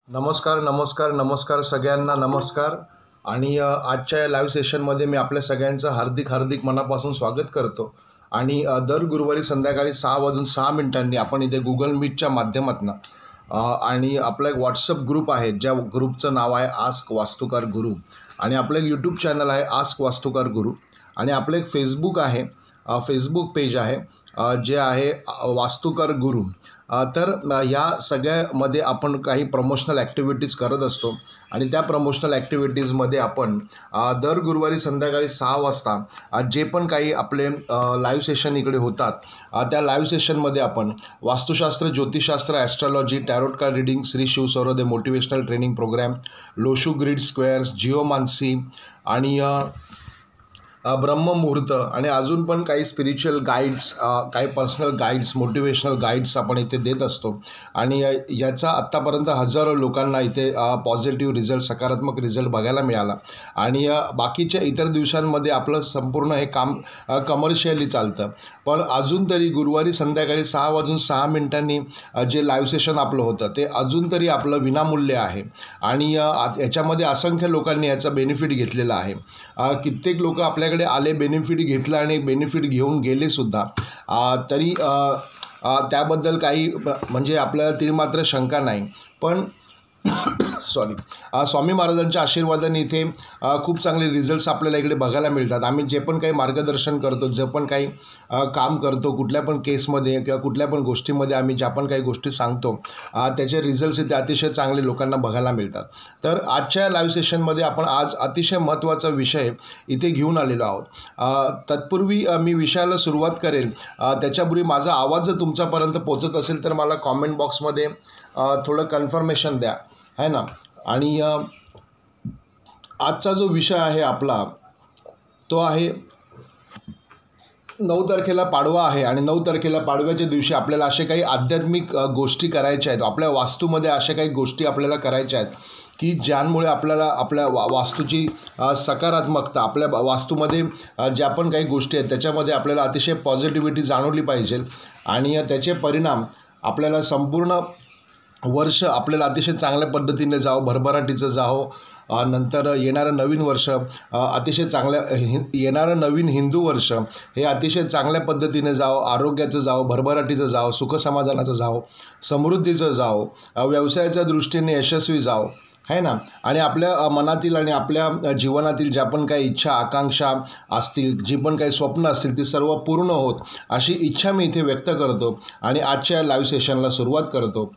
नमस्कार नमस्कार नमस्कार सगळ्यांना नमस्कार. आणि आजच्या या लाईव्ह सेशनमध्ये मी आपल्या सगळ्यांचं हार्दिक हार्दिक मनापासून स्वागत करतो. आणि दर गुरुवारी संध्याकाळी 6:06 आपण इथे गुगल मीटच्या माध्यमातून आणि आपला एक व्हॉट्सअप ग्रुप आहे, ज्या ग्रुपचं नाव आहे आस्क वास्तुकार गुरु. आणि आपलं एक यूट्यूब चॅनल आहे आस्क वास्तुकार गुरु. आणि आपलं एक फेसबुक आहे, फेसबुक पेज आहे जे आहे वास्तुकार गुरु. तर या सगळ्यामध्ये आपण काही प्रमोशनल ॲक्टिव्हिटीज करत असतो. आणि त्या प्रमोशनल ॲक्टिव्हिटीजमध्ये आपण दर गुरुवारी संध्याकाळी 6 वाजता जे पण काही आपले लाईव्ह सेशन इकडे होतात, त्या लाईव्ह सेशनमध्ये आपण वास्तुशास्त्र, ज्योतिषशास्त्र, astrology, tarot card reading, Shri शिवसौरदे motivational training program, Lo Shu grid squares, geomancy आणि ब्रह्ममुहूर्त आणि अजून पण काही स्पिरिच्युअल गाईड्स, काही पर्सनल गाईड्स, मोटिवेशनल गाईड्स आपण इथे देत असतो. आणि याचा आत्तापर्यंत हजारो लोकांना इथे पॉझिटिव्ह रिझल्ट, सकारात्मक रिझल्ट बघायला मिळाला. आणि बाकीच्या इतर दिवसांमध्ये आपलं संपूर्ण हे काम कमर्शियली चालतं. पण अजून तरी गुरुवारी संध्याकाळी 6:06 जे लाईव्ह सेशन आपलं होतं ते अजून तरी आपलं विनामूल्य आहे. आणि याच्यामध्ये असंख्य लोकांनी याचा बेनिफिट घेतलेला आहे. कित्येक लोक आपल्याकडे आले, बेनिफिट घेतलं आणि बेनिफिट घेऊन गेले सुद्धा. तरी त्याबद्दल काही म्हणजे आपल्याला ती मात्र शंका नाही. पण स्वामी महाराजांच्या आशीर्वादाने इथे खूप चांगले रिझल्ट्स आपल्याला इकडे बघायला मिळतात. आम्ही जे पण काही मार्गदर्शन करतो, जे पण काही काम करतो, कुठल्या पण केसमध्ये किंवा कुठल्या पण गोष्टीमध्ये आम्ही ज्या पण काही गोष्टी सांगतो, त्याचे रिझल्ट्स इथे अतिशय चांगले लोकांना बघायला मिळतात. तर आजच्या लाईव्ह सेशनमध्ये आपण आज अतिशय महत्त्वाचा विषय इथे घेऊन आलेलो आहोत. तत्पूर्वी मी विषयाला सुरुवात करेल त्याच्यापूर्वी माझा आवाज जर तुमच्यापर्यंत पोचत असेल तर मला कॉमेंट बॉक्समध्ये थोडं कन्फर्मेशन द्या, आहे ना. आणि आजचा जो विषय आहे आपला तो आहे 9 तारखेला पाडवा आहे. आणि 9 तारखेला पाडव्याच्या दिवशी आपल्याला असे काही आध्यात्मिक गोष्टी करायच्या आहेत. आपल्या वास्तूमध्ये अशा काही गोष्टी आपल्याला करायच्या आहेत की ज्यांमुळे आपल्याला आपल्या वास्तूची सकारात्मकता, आपल्या वास्तूमध्ये ज्या पण काही गोष्टी आहेत त्याच्यामध्ये आपल्याला अतिशय पॉझिटिव्हिटी जाणवली पाहिजे. आणि त्याचे परिणाम आपल्याला संपूर्ण वर्ष आपल्याला अतिशय चांगल्या पद्धतीने जावं, भरभराटीचं जावं. नंतर येणारं नवीन वर्ष अतिशय येणारं नवीन हिंदू वर्ष हे अतिशय चांगल्या पद्धतीने जावं, आरोग्याचं जावं, भरभराटीचं जावं, सुखसमाधानाचं जावं, समृद्धीचं जावं, व्यवसायाच्या दृष्टीने यशस्वी जावं, आहे ना. आणि आपल्या मनातील आणि आपल्या जीवनातील ज्या पण काही इच्छा आकांक्षा असतील, जी पण काही स्वप्न असतील ती सर्व पूर्ण होत अशी इच्छा मी इथे व्यक्त करतो आणि आजच्या लाईव्ह सेशनला सुरुवात करतो.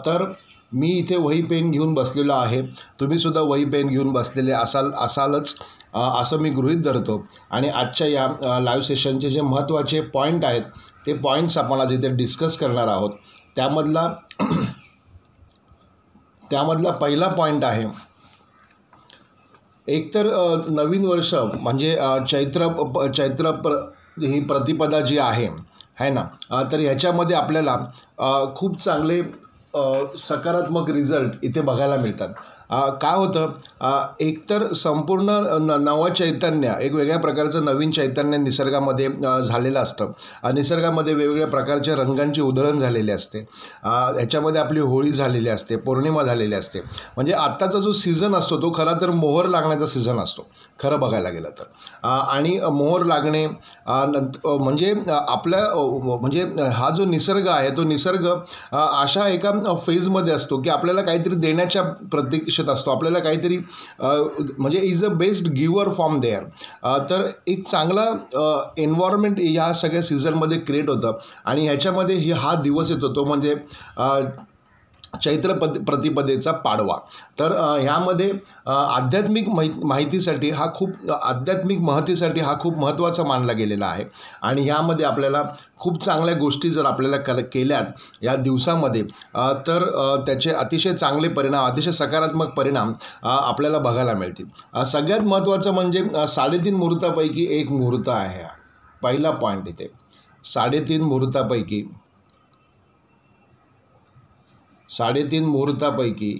तर मी इथे वही पेन घेऊन बसलेलो आहे. तुम्हीसुद्धा वही पेन घेऊन बसलेले असालच असं मी गृहीत धरतो. आणि आजच्या या लाईव्ह सेशनचे जे महत्त्वाचे पॉईंट आहेत ते पॉईंट्स आपण आज इथे डिस्कस करणार आहोत. त्यामधला पहिला पॉईंट आहे, एकतर नवीन वर्ष म्हणजे चैत्र ही प्रतिपदा जी आहे ना. तर ह्याच्यामध्ये आपल्याला खूप चांगले सकारात्मक रिझल्ट इथे बघायला मिळतात. काय होतं, एकतर संपूर्ण नवं चैतन्य, एक वेगळ्या प्रकारचं नवीन चैतन्य निसर्गामध्ये झालेलं असतं. निसर्गामध्ये वेगवेगळ्या प्रकारच्या रंगांची उधळण झालेली असते. ह्याच्यामध्ये आपली होळी झालेली असते, पौर्णिमा झालेली असते. म्हणजे आत्ताचा जो सीझन असतो तो खरा तर मोहर लागण्याचा सीझन असतो खरं बघायला गेलं तर. आणि मोहर लागणे म्हणजे आपल्या म्हणजे हा जो निसर्ग आहे तो निसर्ग अशा एका फेजमध्ये असतो की आपल्याला काहीतरी देण्याच्या प्रतीक्षेत असतो. आपल्याला काहीतरी म्हणजे is a best giver from there. तर एक चांगला एन्व्हायरमेंट ह्या सगळ्या सीझनमध्ये क्रिएट होतं. आणि ह्याच्यामध्ये हा दिवस येतो तो म्हणजे चैत्र प्रतिपदेचा पाडवा. तर ह्यामध्ये आध्यात्मिक माहितीसाठी आध्यात्मिक महतीसाठी हा खूप महत्त्वाचा मानला गेलेला आहे. आणि ह्यामध्ये आपल्याला खूप चांगल्या गोष्टी जर आपल्याला केल्यात या दिवसामध्ये तर त्याचे अतिशय चांगले परिणाम, अतिशय सकारात्मक परिणाम आपल्याला बघायला मिळतील. सगळ्यात महत्त्वाचं म्हणजे 3.5 मुहूर्तापैकी एक मुहूर्त आहे. पहिला पॉईंट इथे 3.5 मुहूर्तापैकी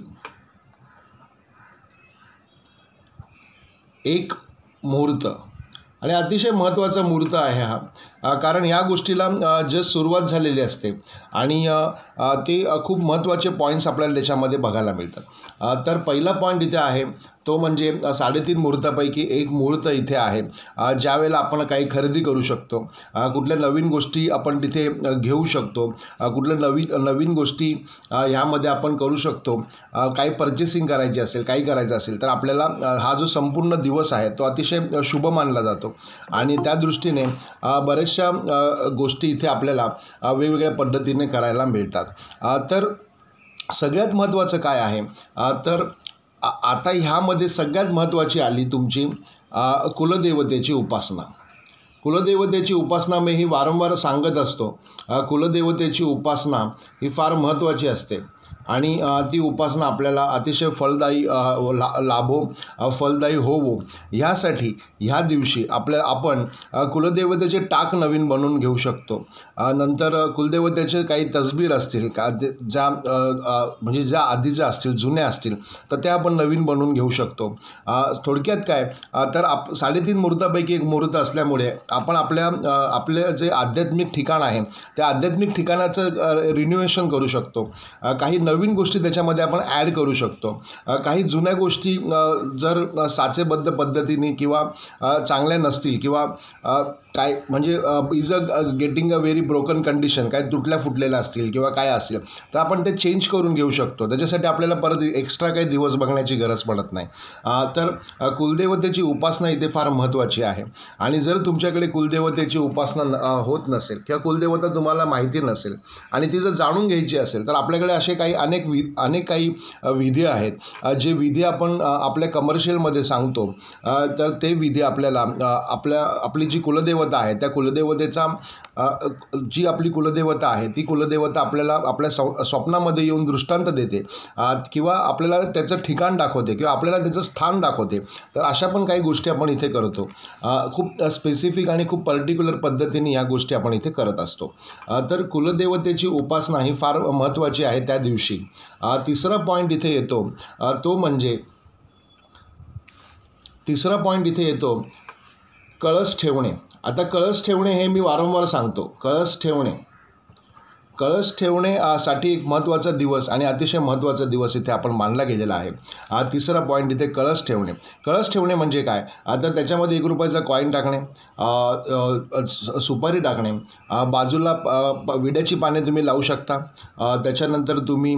एक मुहूर्त आणि अतिशय महत्त्वाचा मुहूर्त आहे हा. कारण या गोष्टीला जस्ट सुरुवात झालेली असते आणि ते खूप महत्त्वाचे पॉईंट्स आपल्याला त्याच्यामध्ये बघायला मिळतात. तर पहिला पॉईंट इथे आहे तो म्हणजे 3.5 मुहूर्तापैकी एक मुहूर्त इथे आहे, ज्यावेळेला आपण काही खरेदी करू शकतो, कुठल्या नवीन गोष्टी आपण तिथे घेऊ शकतो, कुठल्या नवीन गोष्टी ह्यामध्ये आपण करू शकतो. काही पर्चेसिंग करायची असेल, काही करायचं असेल तर आपल्याला हा जो संपूर्ण दिवस आहे तो अतिशय शुभ मानला जातो आणि त्या दृष्टीने बऱ्याचशा गोष्टी इथे आपल्याला वेगवेगळ्या पद्धतीने करायला मिळतात. तर सगळ्यात महत्त्वाचं काय आहे तर आता ह्यामध्ये सगळ्यात महत्त्वाची आली तुमची कुलदेवतेची उपासना. कुलदेवतेची उपासना मी ही वारंवार सांगत असतो. कुलदेवतेची उपासना ही फार महत्त्वाची असते आणि ती उपासना आपल्याला अतिशय फलदायी लाभो, फलदायी होवो ह्यासाठी ह्या दिवशी आपण कुलदेवतेचे टाक नवीन बनवून घेऊ शकतो. नंतर कुलदेवतेचे काही तसबीर असतील का ज्या म्हणजे ज्या आधीच्या असतील, जुन्या असतील तर त्या आपण नवीन बनवून घेऊ शकतो. थोडक्यात काय तर 3.5 मुहूर्तापैकी एक मुहूर्त असल्यामुळे आपण आपले जे आध्यात्मिक ठिकाण आहे त्या आध्यात्मिक ठिकाणाचं रिन्युएशन करू शकतो. काही नवीन गोष्टी त्याच्यामध्ये आपण ॲड करू शकतो. काही जुन्या गोष्टी जर साचेबद्ध पद्धतीने किंवा चांगल्या नसतील किंवा काय म्हणजे is getting a very broken condition, काय तुटल्या फुटलेल्या असतील किंवा काय असेल तर आपण ते चेंज करून घेऊ शकतो. त्याच्यासाठी आपल्याला परत एक्स्ट्रा काही दिवस बघण्याची गरज पडत नाही. तर कुलदेवतेची उपासना इथे फार महत्त्वाची आहे आणि जर तुमच्याकडे कुलदेवतेची उपासना होत नसेल किंवा कुलदेवता तुम्हाला माहिती नसेल आणि ती जर जाणून घ्यायची असेल तर आपल्याकडे असे काही अनेक काही विधी आहेत जे विधी आपण आपल्या कमर्शियलमध्ये सांगतो. तर ते विधी आपल्याला आपली जी कुलदेवता आहे त्या कुलदेवतेचा जी आपली कुलदेवता आहे ती कुलदेवता आपल्याला आपल्या स्वप्नामध्ये येऊन दृष्टांत देते किंवा आपल्याला त्याचं ठिकाण दाखवते किंवा आपल्याला त्याचं स्थान दाखवते. तर अशा पण काही गोष्टी आपण इथे करतो. खूप स्पेसिफिक आणि खूप पर्टिक्युलर पद्धतीने या गोष्टी आपण इथे करत असतो. तर कुलदेवतेची उपासना ही फार महत्त्वाची आहे त्या दिवशी. तिसरा पॉईंट इथे येतो तो म्हणजे कळस ठेवणे. आता कळस ठेवणे हे मी वारंवार सांगतो. कळस ठेवण्यासाठी एक महत्त्वाचा दिवस आणि अतिशय महत्त्वाचा दिवस इथे आपण मानला गेलेला आहे. तिसरा पॉईंट इथे कळस ठेवणे म्हणजे काय. आता त्याच्यामध्ये 1 रुपयाचा कॉईन टाकणे, सुपारी टाकणे, बाजूला विड्याची पाने तुम्ही लावू शकता. त्याच्यानंतर तुम्ही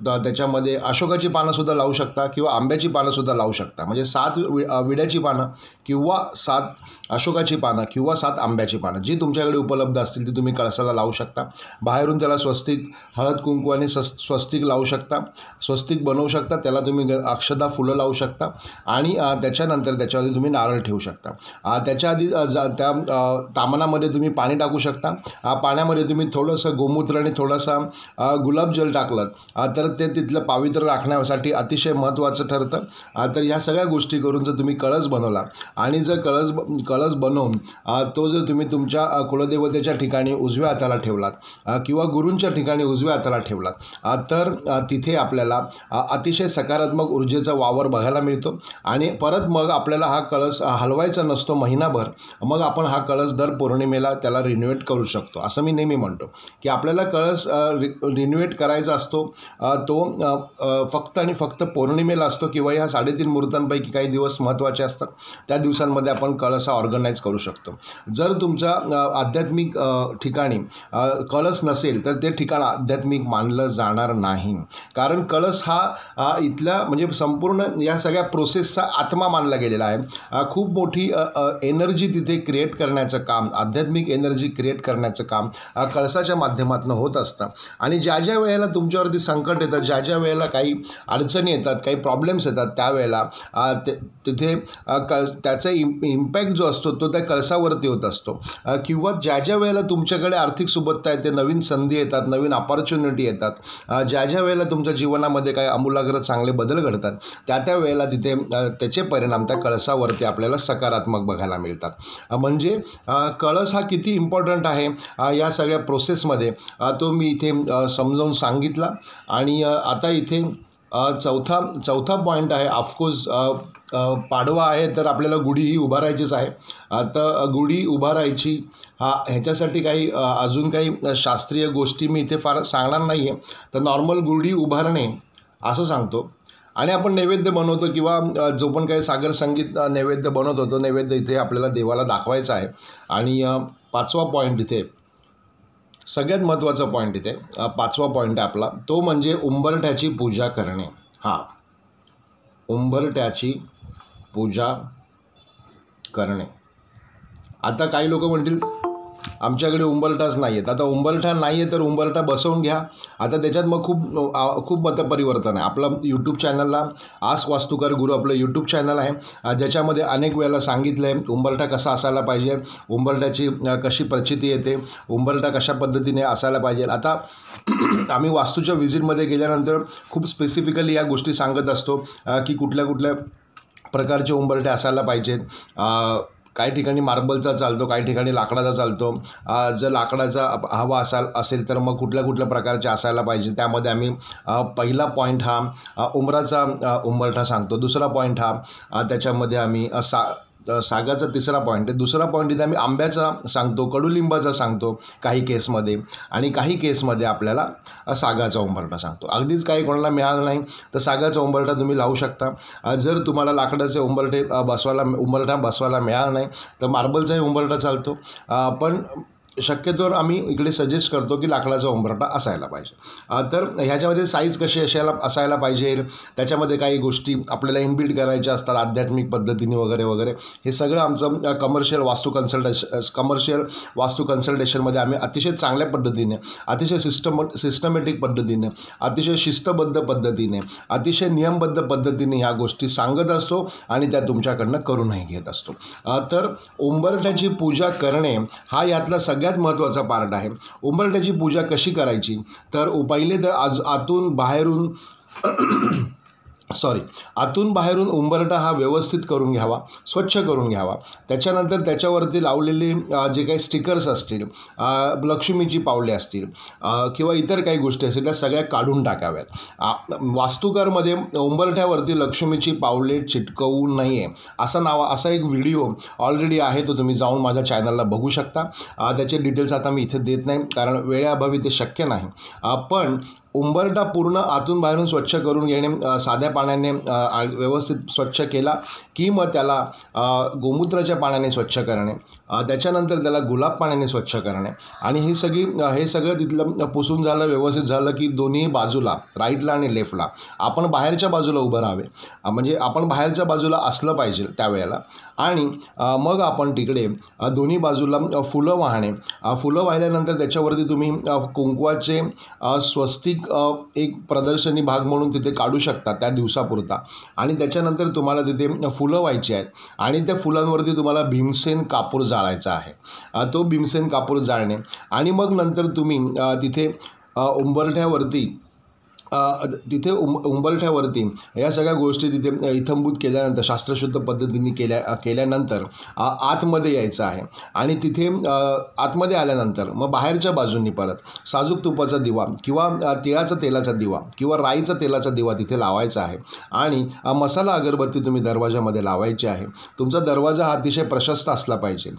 त्याच्यामध्ये अशोकाची पानंसुद्धा लावू शकता किंवा आंब्याची पानंसुद्धा लावू शकता. म्हणजे 7 विड्याची पानं किंवा 7 अशोकाची पानं किंवा 7 आंब्याची पानं जी तुमच्याकडे उपलब्ध असतील ती तुम्ही कळसाला लावू शकता. बाहेरून त्याला स्वस्तिक, हळद कुंकू आणि स्वस्तिक लावू शकता, स्वस्तिक बनवू शकता. त्याला तुम्ही अक्षदा फुलं लावू शकता आणि त्याच्यानंतर त्याच्यावरती तुम्ही नारळ ठेवू शकता. त्याच्या आधी त्या तामणामध्ये तुम्ही पाणी टाकू शकता. पाण्यामध्ये तुम्ही थोडंसं गोमूत्र आणि थोडासा गुलाबजल टाकलं तर ते तिथलं पावित्र्य राखण्यासाठी अतिशय महत्त्वाचं ठरतं. तर ह्या सगळ्या गोष्टी करून जर तुम्ही कळस बनवला आणि जर कळस बनवून तो जर तुम्ही तुमच्या कुलदेवतेच्या ठिकाणी उजव्या हाताला ठेवलात किंवा गुरूंच्या ठिकाणी उजव्या हाताला ठेवलात तर तिथे आपल्याला अतिशय सकारात्मक ऊर्जेचा वावर बघायला मिळतो आणि परत मग आपल्याला हा कळस हलवायचा नसतो महिनाभर. मग आपण हा कळस दर पौर्णिमेला त्याला रिन्युएट करू शकतो. असं मी नेहमी म्हणतो की आपल्याला कळस रिन्युएट करायचा असतो तो फक्त आणि फक्त पौर्णिमेला असतो किंवा ह्या 3.5 मुहूर्तांपैकी काही दिवस महत्त्वाचे असतात. त्या दिवसांमध्ये आपण कळस ऑर्गनाईज करू शकतो. जर तुमच्या आध्यात्मिक ठिकाणी कळस नसेल तर ते ठिकाण आध्यात्मिक मानलं जाणार नाही. कारण कळस हा इथल्या म्हणजे संपूर्ण या सगळ्या प्रोसेसचा आत्मा मानला गेलेला आहे. खूप मोठी एनर्जी तिथे क्रिएट करण्याचं काम, आध्यात्मिक एनर्जी क्रिएट करण्याचं काम कळसाच्या माध्यमातून होत असतं. आणि ज्या ज्या वेळेला तुमच्यावरती संकट येतात, ज्या ज्या वेळेला काही अडचणी येतात, काही प्रॉब्लेम्स येतात त्यावेळेला तिथे त्याचा इम्पॅक्ट जो असतो तो त्या कळसावरती होत असतो. किंवा ज्या ज्या वेळेला तुमच्याकडे आर्थिक सुबत्ता येते, नवीन संधी येतात, नवीन अपॉर्च्युनिटी येतात, ज्या ज्या वेळेला तुमच्या जीवनामध्ये काही आमूलाग्र चांगले बदल घडतात त्या वेळेला तिथे त्याचे परिणाम त्या कळसावरती आपल्याला सकारात्मक बघायला मिळतात. म्हणजे कळस हा किती इम्पॉर्टंट आहे या सगळ्या प्रोसेसमध्ये तो मी इथे समजावून सांगितला. आणि आता इथे चौथा पॉईंट आहे ऑफकोर्स पाडवा आहे तर आपल्याला गुढी ही उभारायचीच आहे. तर गुढी उभारायची ह्याच्यासाठी काही अजून काही शास्त्रीय गोष्टी मी इथे फार सांगणार नाही आहे. तर नॉर्मल गुढी उभारणे असं सांगतो. आणि आपण नैवेद्य बनवतो किंवा जो पण काही सागर संगीत नैवेद्य बनवतो तो नैवेद्य इथे आपल्याला देवाला दाखवायचा आहे. आणि 5वा पॉईंट इथे सगळ्यात महत्त्वाचा पॉईंट इथे 5वा पॉईंट आहे आपला, तो म्हणजे उंबरठ्याची पूजा करणे. उंबरठ्याची पूजा करणे. आता काही लोक म्हणतील आमच्याकडे उंबरठाच नाही आहेत. आता उंबरठा नाही आहे तर उंबरठा बसवून घ्या. आता त्याच्यात मग खूप मतपरिवर्तन आहे. आपलं यूट्यूब चॅनलला आस्क वास्तुकार गुरु आपलं यूट्यूब चॅनल आहे, ज्याच्यामध्ये अनेक वेळेला सांगितलं आहे उंबरठा कसा असायला पाहिजे, उंबरठ्याची कशी प्रचिती येते, उंबरठा कशा पद्धतीने असायला पाहिजे. आता आम्ही वास्तूच्या व्हिजिटमध्ये गेल्यानंतर खूप स्पेसिफिकली या गोष्टी सांगत असतो की कुठल्या कुठल्या प्रकारचे उंबरठे असायला पाहिजेत. काही ठिकाणी मार्बलचा चालतो, काही ठिकाणी लाकडाचा चालतो. जर लाकडाचा हवा असेल तर मग कुठल्या कुठल्या प्रकारचे असायला पाहिजे. त्यामध्ये आम्ही पहिला पॉईंट हा उमराचा उंबरठा सांगतो. दुसरा पॉईंट हा त्याच्यामध्ये आम्ही सागाचा तिसरा पॉईंट आहे. दुसरा पॉईंट इथे आम्ही आंब्याचा सांगतो, कडुलिंबाचा सांगतो काही केसमध्ये, आणि काही केसमध्ये आपल्याला सागाचा उंबरठा सांगतो. अगदीच काही कोणाला मिळालं नाही तर सागाचा उंबरठा तुम्ही लावू शकता. जर तुम्हाला लाकडाचे उंबरठा बसवायला मिळाला नाही तर मार्बलचाही उंबरठा चालतो. पण शक्यतोवर आम्ही इकडे सजेस्ट करतो की लाकडाचा उंबरठा असायला पाहिजे. तर ह्याच्यामध्ये साईज कशी असायला पाहिजे, त्याच्यामध्ये काही गोष्टी आपल्याला इनबिल्ड करायच्या असतात आध्यात्मिक पद्धतीने वगैरे वगैरे. हे सगळं आमचं कमर्शियल वास्तू कन्सल्टेशनमध्ये आम्ही अतिशय चांगल्या पद्धतीने, अतिशय सिस्टमॅटिक पद्धतीने, अतिशय शिस्तबद्ध पद्धतीने, अतिशय नियमबद्ध पद्धतीने ह्या गोष्टी सांगत असतो आणि त्या तुमच्याकडनं करूनही घेत असतो. तर उंबरठ्याची पूजा करणे हा यातला सगळ्यात महत्त्वाचा पार्ट आहे. उंबरठ्याची पूजा कशी करायची तर पहिले तर आतून बाहेरून उंबरठा हा व्यवस्थित करून घ्यावा, स्वच्छ करून घ्यावा. त्याच्यानंतर त्याच्यावरती लावलेले जे काही स्टिकर्स असतील, लक्ष्मीची पावले असतील किंवा इतर काही गोष्टी असतील त्या सगळ्या काढून टाकाव्यात. वास्तुकारमध्ये उंबरठ्यावरती लक्ष्मीची पावले चिटकवू नये असा एक व्हिडिओ ऑलरेडी आहे, तो तुम्ही जाऊन माझ्या चॅनलला बघू शकता. त्याचे डिटेल्स आता मी इथे देत नाही कारण वेळेअभावी ते शक्य नाही. पण उंबरठा पूर्ण आतून बाहेरून स्वच्छ करून घेणे, साध्या पाण्याने व्यवस्थित स्वच्छ केला की मग त्याला गोमूत्राच्या पाण्याने स्वच्छ करणे, त्याच्यानंतर त्याला गुलाब पाण्याने स्वच्छ करणे, आणि हे सगळं तिथलं पुसून झालं, व्यवस्थित झालं की दोन्ही बाजूला, राईटला आणि लेफ्टला आपण बाहेरच्या बाजूला उभं राहावे. म्हणजे आपण बाहेरच्या बाजूला असलं पाहिजे त्यावेळेला. आणि मग आपण तिकडे दोन्ही बाजूला फुलं वाहिल्यानंतर त्याच्यावरती तुम्ही कुंकवाचे स्वस्तिक एक प्रदर्शनी भाग म्हणून तिथे काढू शकता त्या दिवसापुरता. आणि त्याच्यानंतर तुम्हाला तिथे फुलं व्हायची आहेत आणि त्या फुलांवरती तुम्हाला भीमसेन कापूर जाळायचा आहे. तो भीमसेन कापूर जाळणे आणि मग नंतर तुम्ही तिथे उंबरठ्यावरती या सगळ्या गोष्टी तिथे इत्थंभूत केल्यानंतर, शास्त्रशुद्ध पद्धतीने केल्यानंतर आतमध्ये यायचं आहे. आणि तिथे आतमध्ये आल्यानंतर मग बाहेरच्या बाजूंनी परत साजूक तुपाचा दिवा किंवा तिळाचा तेलाचा दिवा किंवा राईचा तेलाचा दिवा तिथे लावायचा आहे. आणि मसाला अगरबत्ती तुम्ही दरवाजामध्ये लावायची आहे. तुमचा दरवाजा हा अतिशय प्रशस्त असला पाहिजे.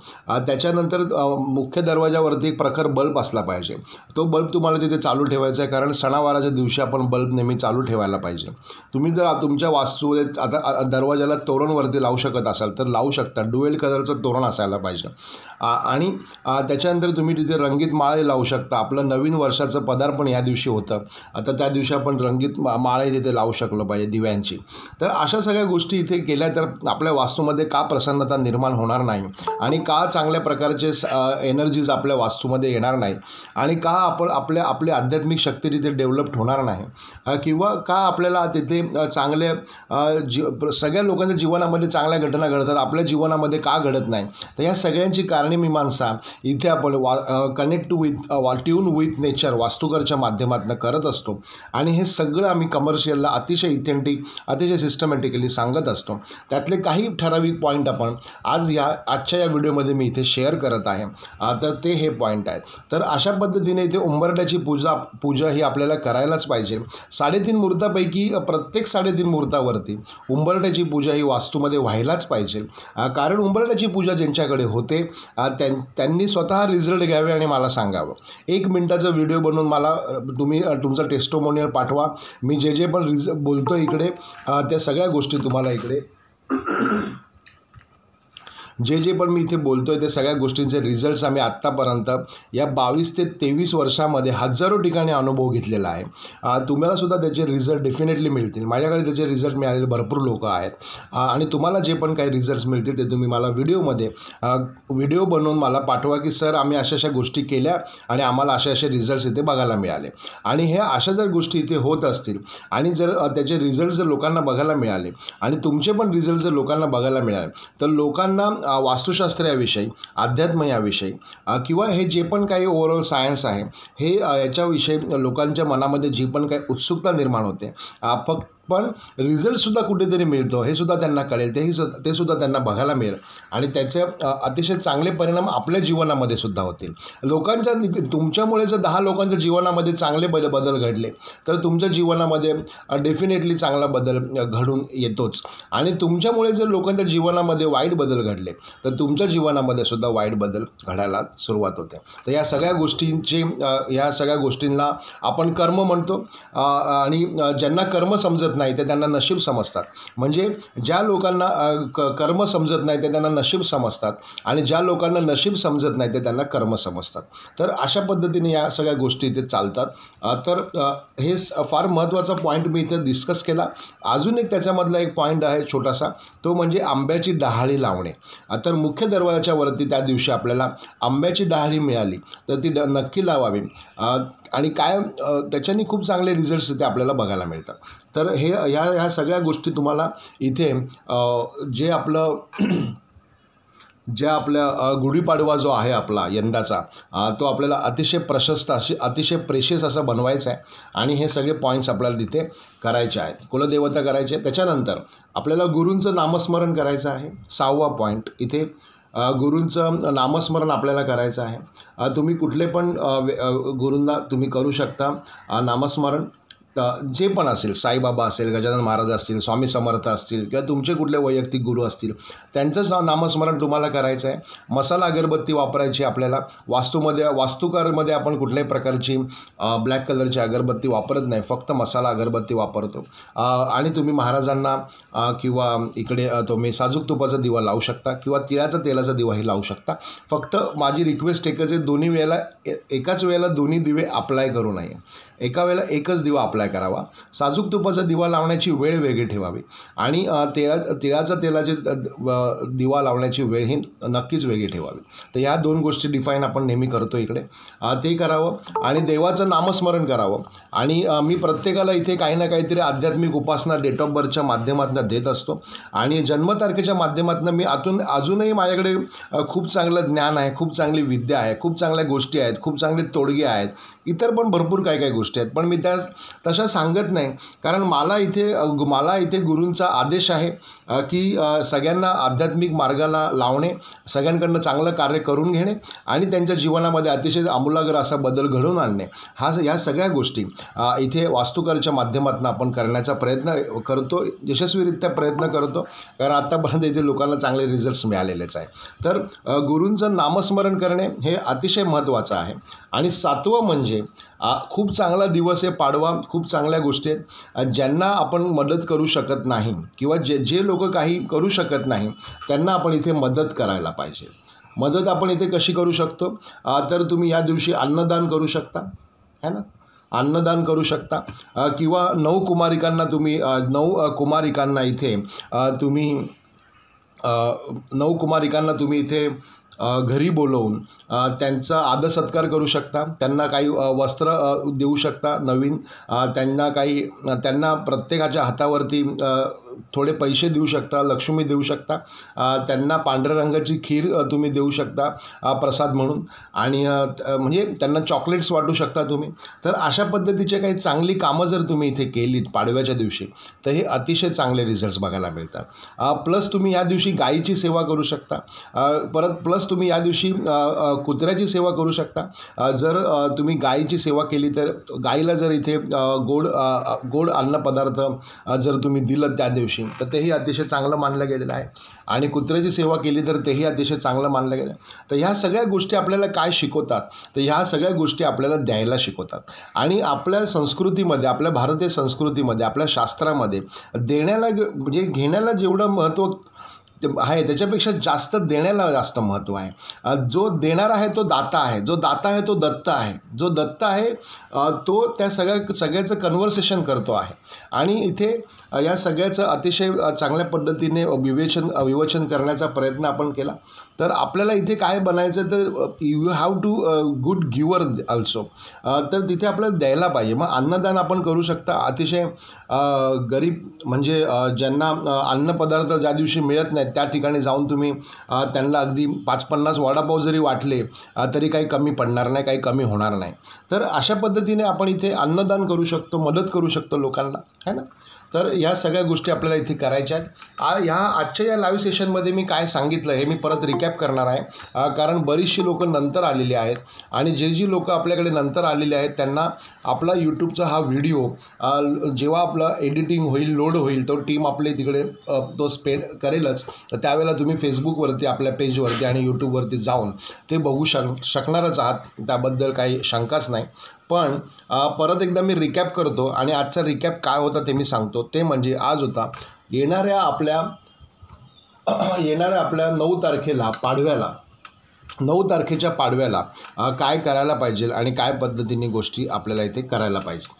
त्याच्यानंतर मुख्य दरवाजावरती एक प्रखर बल्ब असला पाहिजे. तो बल्ब तुम्हाला तिथे चालू ठेवायचा आहे कारण सणावाराच्या दिवशी आपण बल्ब नेहमी चालू ठेवायला पाहिजे. तुम्ही जर तुमच्या वास्तूमध्ये आता दरवाजाला तोरणवरती लावू शकत असाल तर लावू शकता. ड्युएल कलरचं तोरण असायला पाहिजे. आणि त्याच्यानंतर तुम्ही तिथे रंगीत माळे लावू शकता. आपलं नवीन वर्षाचं पदार्पण या दिवशी होतं, आता त्या दिवशी आपण रंगीत माळे तिथे लावू शकलो पाहिजे दिव्यांची. तर अशा सगळ्या गोष्टी इथे केल्या तर आपल्या वास्तूमध्ये का प्रसन्नता निर्माण होणार नाही आणि का चांगल्या प्रकारचे एनर्जीज आपल्या वास्तूमध्ये येणार नाही आणि का आपली आध्यात्मिक शक्ती तिथे डेव्हलप होणार नाही किंवा का आपल्याला तिथे चांगले सगळ्या लोकांच्या जीवनामध्ये चांगल्या घटना घडतात, आपल्या जीवनामध्ये का घडत नाही. तर ह्या सगळ्यांची मीमांसा इथे आपण ट्यून विथ नेचर वास्तुकारच्या माध्यमातून करत असतो. आणि हे सगळं आम्ही कमर्शियलला अतिशय इथेंटिक, अतिशय सिस्टमॅटिकली सांगत असतो. त्यातले काही ठराविक पॉईंट आपण आजच्या या व्हिडिओमध्ये मी इथे शेअर करत आहे. तर ते हे पॉईंट आहेत. तर अशा पद्धतीने इथे उंबरठ्याची पूजा ही आपल्याला करायलाच पाहिजे. असतील 3.5 मुहूर्तापैकी प्रत्येक 3.5 मुहूर्तावरती उंबरठ्याची पूजा ही वास्तूमध्ये व्हायलाच पाहिजे. कारण उंबरठ्याची पूजा ज्यांच्याकडे होते त्यांनी स्वतः रिझल्ट घ्यावे आणि मला सांगावं. 1 मिनिटाचा व्हिडिओ बनवून मला तुम्ही तुमचं टेस्टिमोनियल पाठवा. मी जे पण बोलतो इकडे त्या सगळ्या गोष्टी तुम्हाला इकडे जे पण मी इथे बोलतो आहे ते सगळ्या गोष्टींचे रिझल्ट्स आम्ही आत्तापर्यंत या 22 ते 23 वर्षामध्ये हजारो ठिकाणी अनुभव घेतलेला आहे. तुम्हालासुद्धा त्याचे रिझल्ट डेफिनेटली मिळतील. माझ्याकडे त्याचे रिझल्ट मिळालेले भरपूर लोक आहेत आणि तुम्हाला जे पण काही रिझल्ट्स मिळतील ते तुम्ही मला व्हिडिओ बनवून मला पाठवा की सर आम्ही अशा गोष्टी केल्या आणि आम्हाला असे रिझल्ट्स इथे बघायला मिळाले. आणि हे अशा जर गोष्टी इथे होत असतील आणि जर त्याचे रिझल्ट जर लोकांना बघायला मिळाले आणि तुमचे पण रिझल्ट जर लोकांना बघायला मिळाले तर लोकांना वास्तुशास्त्र याविषयी, अध्यात्म याविषयी किंवा हे जे पण काही ओव्हरऑल सायन्स आहे हे याच्याविषयी लोकांच्या मनामध्ये जी पण काही उत्सुकता निर्माण होते पण रिझल्टसुद्धा कुठेतरी मिळतो हे सुद्धा त्यांना कळेल. ते सुद्धा त्यांना बघायला मिळेल आणि त्याचे अतिशय चांगले परिणाम आपल्या जीवनामध्ये सुद्धा होतील. तुमच्यामुळे जर 10 लोकांच्या जीवनामध्ये चांगले बदल घडले तर तुमच्या जीवनामध्ये डेफिनेटली चांगला बदल घडून येतोच. आणि तुमच्यामुळे जर लोकांच्या जीवनामध्ये वाईट बदल घडले तर तुमच्या जीवनामध्ये सुद्धा वाईट बदल घडायला सुरुवात होते. तर या सगळ्या गोष्टींना आपण कर्म म्हणतो. आणि ज्यांना कर्म समजत नाही ते त्यांना नशीब समजतात. म्हणजे ज्या लोकांना कर्म समजत नाही ते त्यांना नशीब समजतात आणि ज्या लोकांना नशीब समजत नाही ते त्यांना कर्म समजतात. तर अशा पद्धतीने या सगळ्या गोष्टी इथे चालतात. तर हे फार महत्त्वाचा पॉईंट मी इथे डिस्कस केला. अजून एक त्याच्यामधला एक पॉईंट आहे छोटासा, तो म्हणजे आंब्याची डहाळी लावणे. तर मुख्य दरवाजाच्या वरती त्या दिवशी आपल्याला आंब्याची डहाळी मिळाली तर ती नक्की लावावी आणि त्याच्याने खूप चांगले रिझल्ट्स इथे आपल्याला बघायला मिळतात. तर ह्या सगळ्या गोष्टी तुम्हाला इथे जे आपल्या गुढीपाडवा जो आहे आपला यंदाचा तो आपल्याला अतिशय प्रशस्त अतिशय प्रेशियस असा बनवायचा आहे आणि हे सगळे पॉईंट्स आपल्याला तिथे करायचे आहेत. कुलदेवता करायचे आहे. त्याच्यानंतर आपल्याला गुरूंचं नामस्मरण करायचं आहे. 6वा पॉईंट इथे गुरूंचं नामस्मरण आपल्याला करायचं आहे. तुम्ही कुठले पण गुरूंना तुम्ही करू शकता नामस्मरण. जे पण असेल, साईबाबा असेल, गजानन महाराज असतील, स्वामी समर्थ असतील किंवा तुमचे कुठले वैयक्तिक गुरु असतील त्यांचंच नामस्मरण तुम्हाला करायचं आहे. मसाला अगरबत्ती वापरायची आपल्याला. वास्तुकारमध्ये आपण कुठल्याही प्रकारची ब्लॅक कलरची अगरबत्ती वापरत नाही, फक्त मसाला अगरबत्ती वापरतो. आणि तुम्ही महाराजांना किंवा इकडे तुम्ही साजूक तुपाचा दिवा लावू शकता किंवा तिळाचा तेलाचा दिवाही लावू शकता. फक्त माझी रिक्वेस्ट एकच आहे, एकाच वेळेला दोन्ही दिवे अप्लाय करू नये. एका वेळेला एकच दिवा अप्लाय करावा. साजूक तुपाचा दिवा लावण्याची वेळ वेगळी ठेवावी आणि तिळाचा तेलाचे दिवा लावण्याची वेळ ही नक्कीच वेगळी ठेवावी. तर ह्या 2 गोष्टी डिफाईन आपण नेहमी करतो इकडे. ते करावं आणि देवाचं नामस्मरण करावं. आणि मी प्रत्येकाला इथे काही ना काहीतरी आध्यात्मिक उपासना डेट ऑफ बर्थच्या माध्यमातून देत असतो आणि जन्मतारखेच्या माध्यमातून मी अजूनही माझ्याकडे खूप चांगलं ज्ञान आहे, खूप चांगली विद्या आहे, खूप चांगल्या गोष्टी आहेत, खूप चांगले तोडगे आहेत, इतर पण भरपूर काही गोष्टी आहेत. पण मी तशा सांगत नाही कारण मला इथे गुरूंचा आदेश आहे की सगळ्यांना आध्यात्मिक मार्गाला लावणे, सगळ्यांकडनं चांगलं कार्य करून घेणे आणि त्यांच्या जीवनामध्ये अतिशय आमूलाग्र असा बदल घडवून आणणे. ह्या सगळ्या गोष्टी इथे वास्तुकारच्या माध्यमातून आपण करण्याचा प्रयत्न करतो, यशस्वीरित्या प्रयत्न करतो. कारण आत्तापर्यंत इथे लोकांना चांगले रिझल्ट्स मिळालेलेच आहे. तर गुरूंचं नामस्मरण करणे हे अतिशय महत्त्वाचं आहे. आणि 7वं म्हणजे खूप चांगला दिवस आहे पाडवा. खूप चांगल्या गोष्टी आहेत. ज्यांना आपण मदत करू शकत नाही किंवा जे लोक काही करू शकत नाही त्यांना आपण इथे मदत करायला पाहिजे. मदत आपण इथे कशी करू शकतो तर तुम्ही या दिवशी अन्नदान करू शकता, है ना. अन्नदान करू शकता किंवा 9 कुमारिकांना तुम्ही 9 कुमारिकांना तुम्ही इथे घरी बोलवून त्यांचा आदर सत्कार करू शकता. त्यांना काही वस्त्र देऊ शकता नवीन. त्यांना प्रत्येकाच्या हातावरती थोडे पैसे देऊ शकता, लक्ष्मी देऊ शकता, त्यांना पांढऱ्या रंगाची खीर तुम्ही देऊ शकता प्रसाद म्हणून, आणि म्हणजे त्यांना चॉकलेट्स वाटू शकता तुम्ही. तर अशा पद्धतीचे काही चांगली कामं जर तुम्ही इथे केलीत पाडव्याच्या दिवशी तर हे अतिशय चांगले रिझल्ट्स बघायला मिळतात. प्लस तुम्ही या दिवशी गायीची सेवा करू शकता. परत प्लस तुम्ही या दिवशी कुत्र्याची सेवा करू शकता. जर तुम्ही गायीची सेवा केली तर गाईला जर इथे गोड अन्नपदार्थ जर तुम्ही दिलं त्या दिवशी तर तेही अतिशय चांगलं मानलं गेलेलं आहे. आणि कुत्र्याची सेवा केली तर तेही अतिशय चांगलं मानलं गेलं. तर ह्या सगळ्या गोष्टी आपल्याला काय शिकवतात, तर ह्या सगळ्या गोष्टी आपल्याला द्यायला शिकवतात. आणि आपल्या संस्कृतीमध्ये, आपल्या भारतीय संस्कृतीमध्ये, आपल्या शास्त्रामध्ये देण्याला म्हणजे घेण्याला जेवढं महत्त्व आहे त्याच्यापेक्षा जास्त देण्याला जास्त महत्त्व आहे. जो देणारा आहे तो दाता आहे, जो दाता आहे तो दत्त आहे, जो दत्त आहे तो त्या सगळ्याचं कन्व्हर्सेशन करतो आहे. आणि इथे या सगळ्याचं अतिशय चांगल्या पद्धतीने विवेचन करण्याचा प्रयत्न आपण केला. तर आपल्याला इथे काय बनायचं तर you have to good giver also. तर तिथे आपल्याला द्यायला पाहिजे. मग अन्नदान आपण करू शकता. अतिशय गरीब म्हणजे ज्यांना अन्नपदार्थ ज्या दिवशी मिळत नाहीत त्या ठिकाणी जाऊन तुम्ही त्यांना अगदी 5-50 वडापाव जरी वाटले तरी काही कमी पडणार नाही, काही कमी होणार नाही. तर अशा पद्धतीने आपण इथे अन्नदान करू शकतो, मदत करू शकतो लोकांना, है ना. तर ह्या सगळ्या गोष्टी आपल्याला इथे करायच्या आहेत. आजच्या या लाईव्ह सेशनमध्ये मी काय सांगितलं हे मी परत रिकॅप करणार आहे, कारण बरीचशी लोकं नंतर आलेली आहेत. आणि जी लोकं आपल्याकडे नंतर आलेली आहेत त्यांना आपला यूट्यूबचा हा व्हिडिओ जेव्हा आपलं एडिटिंग होईल, लोड होईल, तो टीम आपले तिकडे तो स्पेंड करेलच. तर त्यावेळेला तुम्ही फेसबुकवरती आपल्या पेजवरती आणि यूट्यूबवरती जाऊन ते बघू शकणारच आहात, त्याबद्दल काही शंकाच नाही. पण परत एकदा मी रिकॅप करतो आणि आजचा रिकॅप काय होता ते मी सांगतो. ते म्हणजे आज होता येणाऱ्या आपल्या 9 तारखेला पाडव्याला, 9 तारखेच्या पाडव्याला काय करायला पाहिजे आणि काय पद्धतीने गोष्टी आपल्याला इथे करायला पाहिजे.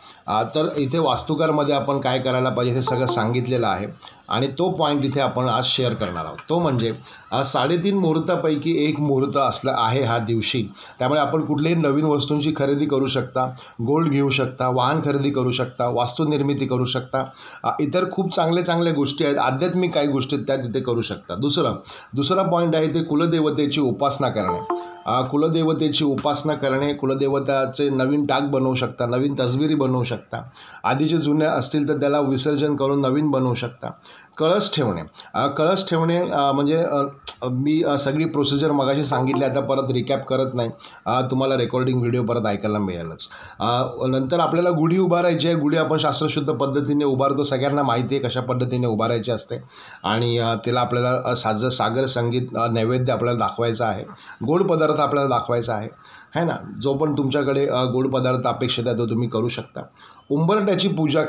तर इथे वास्तुकारमध्ये आपण काय करायला पाहिजे हे सगळं सांगितलेलं आहे. आणि तो पॉईंट इथे आपण आज शेअर करणार आहोत. तो म्हणजे 3.5 मुहूर्तापैकी एक मुहूर्त असलं आहे ह्या दिवशी. त्यामुळे आपण कुठल्याही नवीन वस्तूंची खरेदी करू शकता, गोल्ड घेऊ शकता, वाहन खरेदी करू शकता, वास्तुनिर्मिती करू शकता, इतर खूप चांगल्या गोष्टी आहेत, आध्यात्मिक काही गोष्टी त्या तिथे करू शकता. दुसरा पॉईंट आहे ते कुलदेवतेची उपासना करणे. कुलदेवतेची उपासना करणे, कुलदेवताचे नवीन टाक बनवू शकता, नवीन तसबिरी बनवू शकता, आधीचे जुने असतील तर त्याला विसर्जन करून नवीन बनवू शकता. कळस ठेवणे म्हणजे मी सगळी प्रोसिजर मगाशी सांगितली, आता परत रिकॅप करत नाही, तुम्हाला रेकॉर्डिंग व्हिडिओ परत ऐकायला मिळेलच. नंतर आपल्याला गुढी उभारायची आहे. गुढी आपण शास्त्रशुद्ध पद्धतीने उभारतो, सगळ्यांना माहिती आहे कशा पद्धतीने उभारायची असते. आणि त्याला आपल्याला सागर संगीत नैवेद्य आपल्याला दाखवायचा आहे, गोड पदार्थ आपल्याला दाखवायचा आहे ना. जो पण तुमच्याकडे गोड पदार्थ अपेक्षित आहे तो तुम्ही करू शकता. उंबरठ्याची पूजा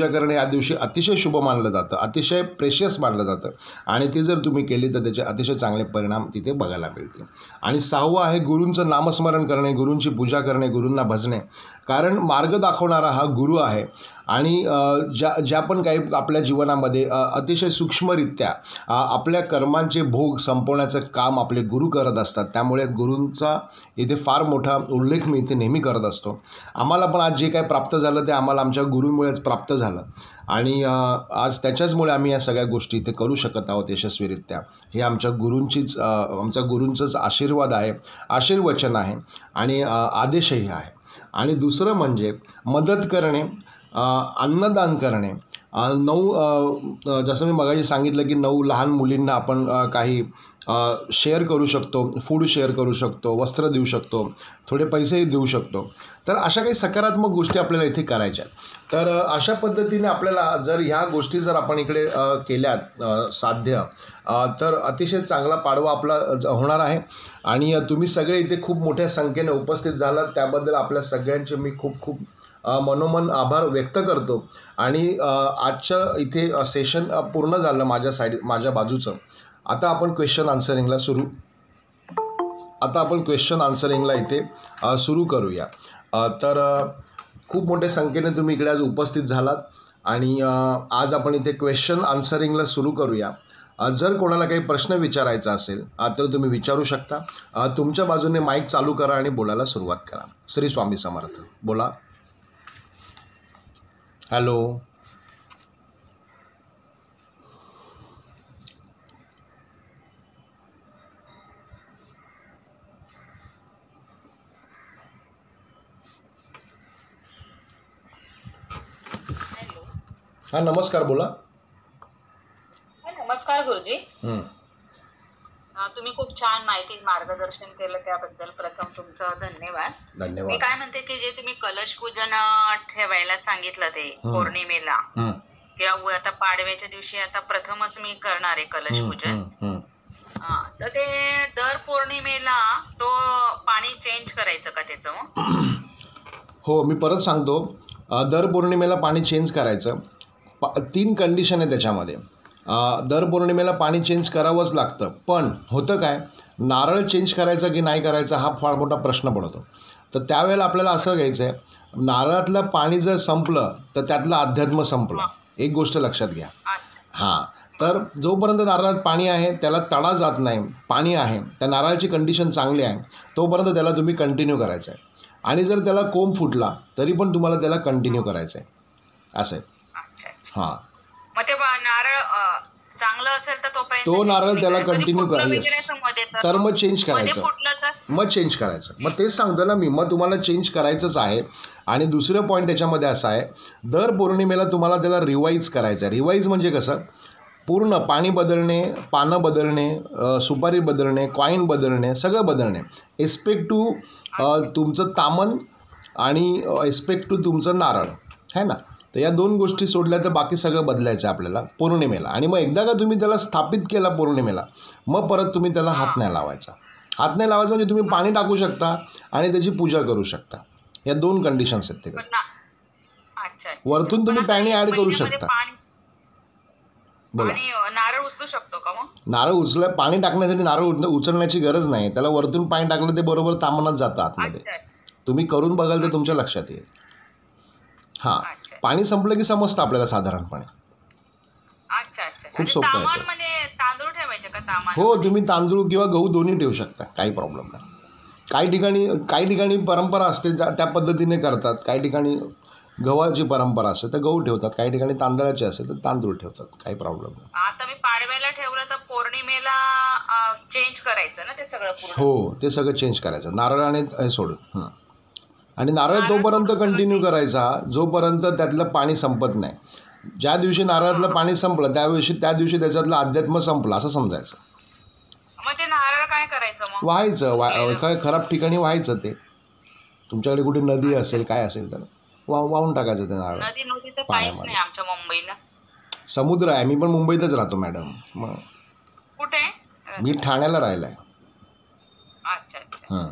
करणे या दिवशी अतिशय शुभ मानलं जातं, अतिशय प्रेशियस मानलं जातं. आणि ते जर तुम्ही केली तर त्याचे अतिशय चांगले परिणाम तिथे बघायला मिळतील. आणि 6वं आहे गुरूंचं नामस्मरण करणे, गुरूंची पूजा करणे, गुरूंना भजणे. कारण मार्ग दाखवणारा हा गुरु आहे. आणि ज्या पण काही आपल्या जीवनामध्ये अतिशय सूक्ष्मरित्या आपल्या कर्मांचे भोग संपवण्याचं काम आपले गुरु करत असतात. त्यामुळे गुरूंचा इथे फार मोठा उल्लेख मी इथे नेहमी करत असतो. आम्हाला पण आज जे काही प्राप्त झालं ते आम्हाला आमच्या गुरूंमुळेच प्राप्त झालं. आणि आज त्याच्याचमुळे आम्ही या सगळ्या गोष्टी इथे करू शकत आहोत यशस्वीरित्या. हे आमच्या गुरूंचंच आशीर्वाद आहे, आशीर्वचन आहे आणि आदेशही आहे. आणि दुसरं म्हणजे मदत करणे, अन्नदान करणे. 9 जसं मी मगाशी सांगितलं की 9 लहान मुलींना आपण काही शेअर करू शकतो, फूड शेअर करू शकतो, वस्त्र देऊ शकतो, थोडे पैसेही देऊ शकतो. तर अशा काही सकारात्मक गोष्टी आपल्याला इथे करायच्या आहेत. तर अशा पद्धतीने आपल्याला जर ह्या गोष्टी जर आपण इकडे केल्यात साध्य, तर अतिशय चांगला पाडवा आपला होणार आहे. आणि तुम्ही सगळे इथे खूप मोठ्या संख्येने उपस्थित झालात त्याबद्दल आपल्या सगळ्यांचे मी खूप मनोमन आभार व्यक्त करतो. आणि आजचं इथे सेशन पूर्ण झालं माझ्या बाजूचं. आता आपण क्वेश्चन आन्सरिंगला इथे सुरू करूया. तर खूप मोठ्या संख्येने तुम्ही इकडे आज उपस्थित झालात आणि आज आपण इथे क्वेश्चन आन्सरिंगला सुरू करूया. जर कोणाला काही प्रश्न विचारायचा असेल तर तुम्ही विचारू शकता. तुमच्या बाजूने माईक चालू करा आणि बोलायला सुरुवात करा. श्री स्वामी समर्थ. बोला. हॅलो. हां नमस्कार बोला. नमस्कार गुरुजी. हं, तुम्ही खूप छान माहिती मार्गदर्शन केलं त्याबद्दल प्रथम तुमचं धन्यवाद. मी धन्यवाद. काय म्हणते की जे तुम्ही कलश पूजन ठेवायला सांगितलं ते हं, पौर्णिमेला हं, किंवा आता पाडव्याच्या दिवशी आता प्रथमच मी करणार आहे कलश हं, पूजन. हं, हं. तर ते दर पौर्णिमेला तो पाणी चेंज करायचं का त्याचं मग? हो मी परत सांगतो. दर पौर्णिमेला पाणी चेंज करायचं. 3 कंडिशन आहे त्याच्यामध्ये. दर पौर्णिमेला पाणी चेंज करावंच लागतं. पण होतं काय, नारळ चेंज करायचा की नाही करायचा हा फार मोठा प्रश्न पडतो. तर त्यावेळेला आपल्याला असं घ्यायचं आहे, नारळातलं पाणी जर संपलं तर त्यातलं अध्यात्म संपलं. एक गोष्ट लक्षात घ्या. अच्छा. हां, तर जोपर्यंत नारळात पाणी आहे त्याला तडा जात नाही, पाणी आहे, त्या नारळाची कंडिशन चांगली आहे, तोपर्यंत त्याला तुम्ही कंटिन्यू करायचं आहे. आणि जर त्याला कोंब फुटला तरी पण तुम्हाला त्याला कंटिन्यू करायचं आहे. असं आहे. अच्छा अच्छा. हां, मग ते नारळ चांगलं असेल तर तोपर्यंत तो change नारळ नाही त्याला करायचं. कधी कंटिन्यू फुटलं करा. वगैरे येस. असं मध्ये तर मग चेंज मध्ये करायचं. फुटलं तर मग चेंज करायचं. मग तेच सांगतो ना मी, मग तुम्हाला चेंज करायचंच आहे. आणि दुसरं पॉईंट त्याच्यामध्ये असा आहे, दर पौर्णिमेला तुम्हाला त्याला रिवाईज करायचं आहे. रिवाईज म्हणजे कसं, पूर्ण पाणी बदलणे, पानं बदलणे, सुपारी बदलणे, कॉईन बदलणे, सगळं बदलणे. एस्पेक्ट टू तुमचं तामन आणि एस्पेक्ट टू तुमचं नारळ आहे ना. तर या 2 गोष्टी सोडल्या तर बाकी सगळं बदलायचं आहे आपल्याला पौर्णिमेला. आणि मग एकदा का तुम्ही त्याला स्थापित केला पौर्णिमेला, मग परत तुम्ही त्याला हात नाही लावायचा. हात नाही लावायचा म्हणजे तुम्ही पाणी टाकू शकता आणि त्याची पूजा करू शकता. या 2 कंडिशन्स आहेत तिकडे. पण अच्छा अच्छा. वरतून पण तुम्ही आता पाणी ॲड करू पहिल्यामध्ये शकता. पाणी बोला. नारळ उचलू शकतो का मग? नारळ पाणी टाकण्यासाठी नारळ उचलण्याची गरज नाही. त्याला वरतून पाणी टाकलं ते बरोबर तामनात जातं आतमध्ये. अच्छा तुम्ही करून बघाल तर तुमच्या लक्षात येईल. हां, अच्छा पाणी संपलं की समजतं आपल्याला साधारणपणे. अच्छा अच्छा. खूप आणि सोपं आहे ते. तामानमध्ये तांदूळ ठेवायचे का तामान? हो, तुम्ही तांदूळ किंवा गहू दोन्ही ठेवू शकता, काही प्रॉब्लेम नाही. काही ठिकाणी परंपरा असते त्या पद्धतीने करतात. काही ठिकाणी गव्हाची परंपरा असते तर गहू ठेवतात. काही ठिकाणी तांदळाची असेल तर तांदूळ ठेवतात. काही प्रॉब्लेम नाही. आता मी पाडव्याला ठेवलं तर पौर्णिमेला चेंज करायचं ना ते सगळं पूर्ण? हो, ते सगळं चेंज करायचं. नारळ आणि हे सोडून. आणि नारळ नारळ तोपर्यंत सोडून सगळं कंटिन्यू change. करायचा जोपर्यंत त्यातलं पाणी संपत नाही. ज्या दिवशी नारळातलं पाणी संपलं त्या दिवशी त्याच्यातलं अध्यात्म संपलं असं समजायचं. मग ते नारळ काय करायचं मग? व्हायचं काय खराब ठिकाणी व्हायचं ते. तुमच्याकडे कुठे नदी असेल काय असेल तर वाहून टाकायचं ते नारळ नदी नदी तर काहीच पाण्यामध्ये. नाही आमच्या मुंबईला. समुद्र आहे. मी पण मुंबईतच राहतो मॅडम. मग कुठे? मी ठाण्याला राहिला आहे. अच्छा अच्छा.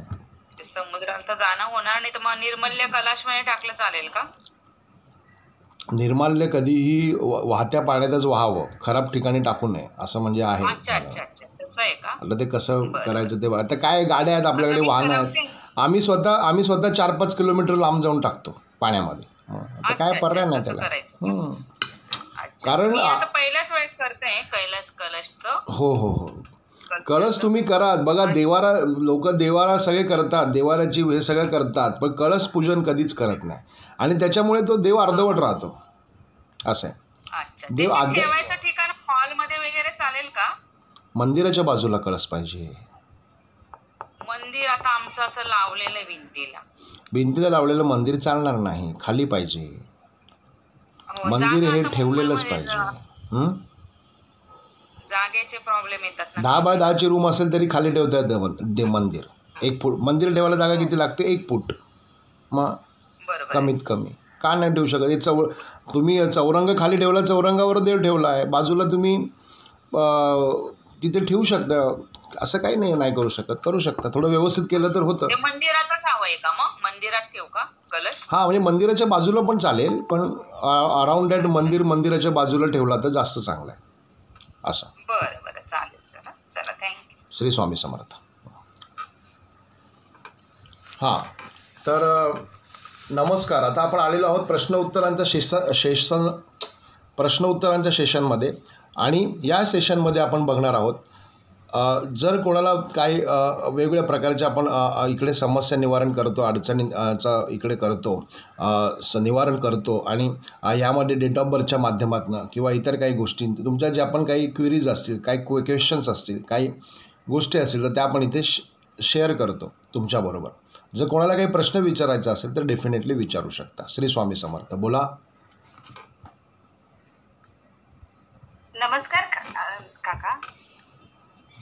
ते समुद्राला तर जाणं होणार नाही तर मग निर्मल्य कलाशमध्ये टाकलं चालेल का? निर्माल्य कधीही वाहत्या पाण्यातच व्हावं, खराब ठिकाणी टाकू नये असं म्हणजे आहे. अच्छा अच्छा अच्छा. तसं आहे का? आता ते कसं बरं. करायचं ते आता काय गाड्या आहेत आपल्याकडे, आता मी वाहनं आहेत. ठरवते. आम्ही स्वतः 4-5 किलोमीटर लांब जाऊन टाकतो पाण्यामध्ये. आता काय अच्छा, पर्याय अच्छा. नाही तसं त्याला. करायचं. हं. अच्छा. कारण मी आता पहिल्याच वेळेस करते कलशचं. हो. कळस तुम्ही करा. बघा देवारा, लोक देवारा सगळे करतात, देवाऱ्याची हे सगळं करतात, पण कळस पूजन कधीच करत नाही. आणि त्याच्यामुळे तो देव अर्धवट राहतो. असं आहे. अच्छा. देव त्याची ठेवायचं ठिकाण हॉलमध्ये वगैरे चालेल का? मंदिराच्या बाजूला कळस पाहिजे. मंदिर आता आमचं असं लावलेलं आहे भिंतीला. भिंतीला लावलेलं मंदिर चालणार नाही, खाली पाहिजे. हो, मंदिर जागा हे आता ठेवलेलंच मुंबईमध्ये पाहिजे. जागेचे प्रॉब्लेम येतात ना. 10 बाय 10ची रूम असेल तरी खाली ठेवता येतं मंदिर. 1 फूट मंदिर ठेवायला जागा किती लागते? 1 फूट. मग बरोबर. कमीत कमी का नाही ठेवू शकत? हे तुम्ही चौरंग खाली ठेवला, चौरंगावर देव ठेवला आहे, बाजूला तुम्ही तिथे ठेवू शकता. असं काही नाही करू शकता. थोडं व्यवस्थित केलं तर होतं. ते मंदिरातच हवंय का मग? मंदिरात ठेवू का कलश? हां, म्हणजे मंदिराच्या बाजूला पण चालेल, पण अराउंड दॅट मंदिराच्या बाजूला ठेवला तर जास्त चांगला आहे. असं. बरं चालेल. चला थँक्यू. श्री स्वामी समर्थ. हां, तर नमस्कार. आता आपण आलेलो आहोत प्रश्नोत्तरांच्या सेशनमध्ये. आणि या सेशनमध्ये आपण बघणार आहोत, जर कोणाला काही वेगवेगळ्या प्रकारचे आपण इकडे समस्या निवारण करतो, अडचणींचा इकडे करतो, निवारण करतो. आणि यामध्ये डेट ऑफ बर्थच्या माध्यमातून किंवा इतर काही गोष्टी तुमच्या ज्या पण काही क्वेरीज असतील, काही क्वेश्चन्स असतील, काही गोष्टी असतील तर त्या आपण इथे शेअर करतो तुमच्याबरोबर. जर कोणाला काही प्रश्न विचारायचा असेल तर डेफिनेटली विचारू शकता. श्री स्वामी समर्थ. बोला. नमस्कार काका.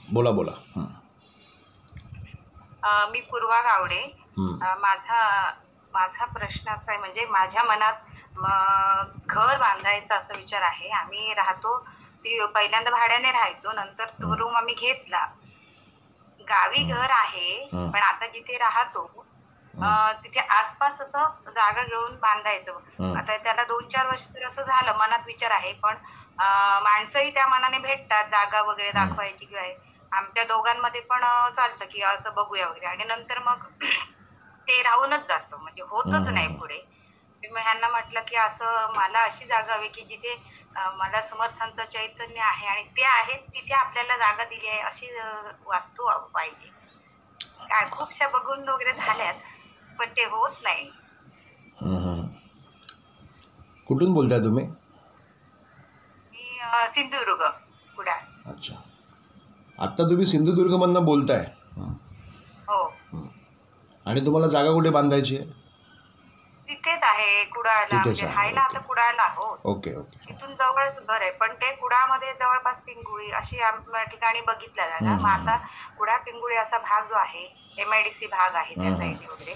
बोला बोला. मी पूर्वा गावडे. हं. माझा माझा प्रश्न असा आहे, म्हणजे माझ्या मनात घर बांधायचा असा विचार आहे. आम्ही राहतो ती पहिल्यांदा भाड्याने राहायचो, नंतर तो रूम आम्ही घेतला. गावी घर आहे, पण आता जिथे राहतो तिथे आसपास असं जागा घेऊन बांधायचं. आता त्याला 2-4 वर्ष तर असं झालं, मनात विचार आहे, पण माणसंही त्या मनाने भेटतात जागा वगैरे दाखवायची किंवा आमच्या दोघांमध्ये पण चालतं की असं बघूया वगैरे, आणि नंतर मग ते राहूनच जातं, म्हणजे होतच नाही पुढे. मी ह्यांना म्हटलं की असं मला अशी जागा हवी की जिथे मला समर्थांचं चैतन्य आहे आणि ते आहेत तिथे आपल्याला जागा दिली आहे अशी वास्तू पाहिजे. काय खूपशा बघून वगैरे झाल्यात, पण ते होत नाही. कुठून बोलताय तुम्ही? मी सिंधुदुर्ग, कुडाळ. अच्छा, आत्ता तुम्ही सिंधुदुर्गमधनं बोलताय? हो. आणि तुम्हाला जागा कुठे बांधायची आहे? तिथेच आहे कुडाळला, तिथेच म्हणजे आहे. राहायला आता कुडाळला आहोत. Okay okay. इथून जवळच घर आहे, पण ते कुडाळमध्ये जवळपास पिंगुळी अशी ठिकाणी बघितल्या जागा. मग आता कुडाळ पिंगुळी असा भाग जो आहे, MIDC भाग आहे त्या साईडने वगैरे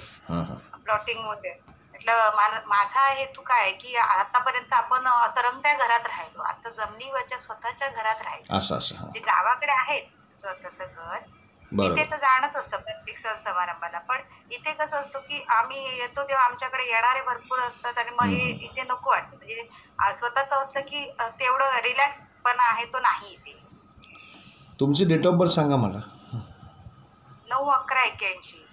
प्लॉटिंग मध्ये. म्हटलं माझा हेतू काय आहे की आतापर्यंत आपण तरंगत्या घरात राहिलो, आता जमिनीवरच्या स्वतःच्या घरात राहायचं. असं म्हणजे गावाकडे आहे स्वतःचं घर, इथे तर जाणंच असतं प्रत्येक सण समारंभाला, पण इथे कसं असतं की आम्ही येतो तेव्हा आमच्याकडे येणारे भरपूर असतात आणि मग हे इथे नको वाटतं. म्हणजे स्वतःचं असलं की तेवढं रिलॅक्स पण आहे तो नाही इथे. तुमची डेट ऑफ बर्थ सांगा मला. 9/11/81.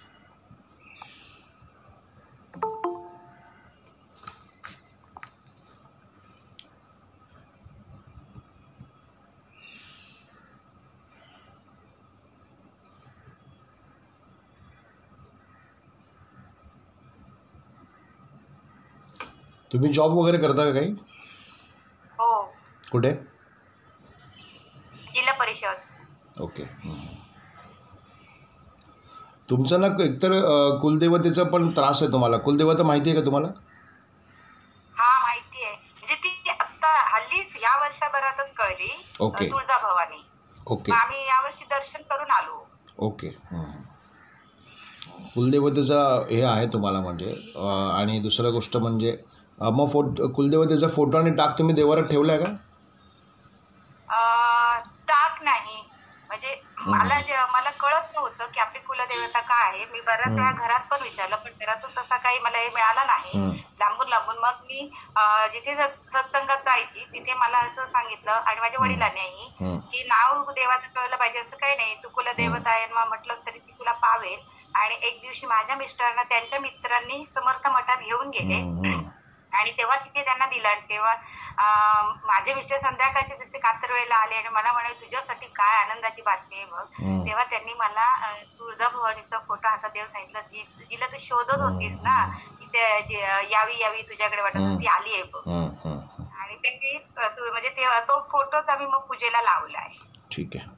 तुम्ही जॉब वगैरे करता का काही? हो, कुठे? जिल्हा परिषद. ओके. तुमचं ना एकतर कुलदेवतेचा पण त्रास आहे तुम्हाला. कुलदेवता माहिती आहे का तुम्हाला? हा, माहिती आहे. म्हणजे ती आता हल्लीच या वर्षभरातच कळली. ओके. तुळजाभवानी. ओके मग आम्ही यावर्षी दर्शन करून आलो. ओके. कुलदेवतेचा हे आहे तुम्हाला म्हणजे. आणि दुसरं गोष्ट म्हणजे मग कुलदेवतेचा फोटो आणि टाक तुम्ही देवारात ठेवलाय का? टाक नाही, म्हणजे मला कळत नव्हतं की आपली कुलदेवता काय आहे. मी बऱ्याच वेळा घरात पण विचारलं, पण घरातून तसा काही मला हे मिळाला नाही. लांबून लांबून मग मी जिथे सत्संगात जायची तिथे मला असं सांगितलं, आणि माझ्या वडिलांनीही, की नाव देवाचं कळलं पाहिजे असं काही नाही. तू कुलदेवता आहे मग म्हटलंस तरी ती तुला पावेल. आणि एक दिवशी माझ्या मिस्टरांना त्यांच्या मित्रांनी समर्थ मठात घेऊन गेले आणि तेव्हा तिथे त्यांना दिला. आणि तेव्हा माझे मिस्टर संध्याकाळचे जसे कातरवेळेला आले आणि मला म्हणाले तुझ्यासाठी काय आनंदाची बातमी आहे बघ. तेव्हा त्यांनी मला तुळजाभवानीचा फोटो हातात देऊन सांगितलं, जिला तू शोधत होतीस ना, तिथे यावी यावी तुझ्याकडे वाटत होती, ती आली आहे बघ. आणि त्यांनी म्हणजे तो फोटोच आम्ही मग पूजेला लावला आहे. ठीक आहे,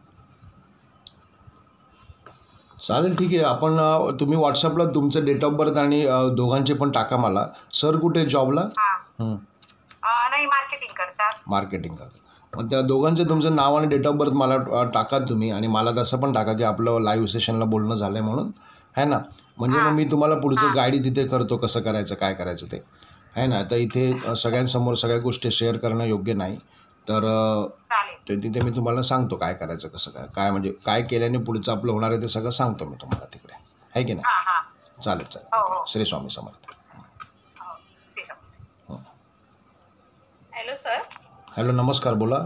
चालेल. ठीक आहे. आपण तुम्ही व्हॉट्सअपला तुमचं डेट ऑफ बर्थ आणि दोघांचे पण टाका मला. सर कुठे जॉबला? नाही, मार्केटिंग करतात. मग त्या दोघांचे तुमचं नाव आणि डेट ऑफ बर्थ मला टाका तुम्ही, आणि मला तसं पण टाका की आपलं लाईव्ह सेशनला बोलणं झालं आहे म्हणून, आहे ना. म्हणजे मग मी तुम्हाला पुढचं गाईड तिथे करतो, कसं करायचं काय करायचं ते, आहे ना. तर इथे सगळ्यांसमोर सगळ्या गोष्टी शेअर करणं योग्य नाही, तर ते तिथे मी तुम्हाला सांगतो काय करायचं, कसं काय म्हणजे काय केल्याने पुढचं आपलं होणार आहे ते सगळं सांगतो मी तुम्हाला तिकडे, आहे की नाही. चालेल चालेल. Shri Swami Samarth. Hello sir. Hello, नमस्कार, बोला.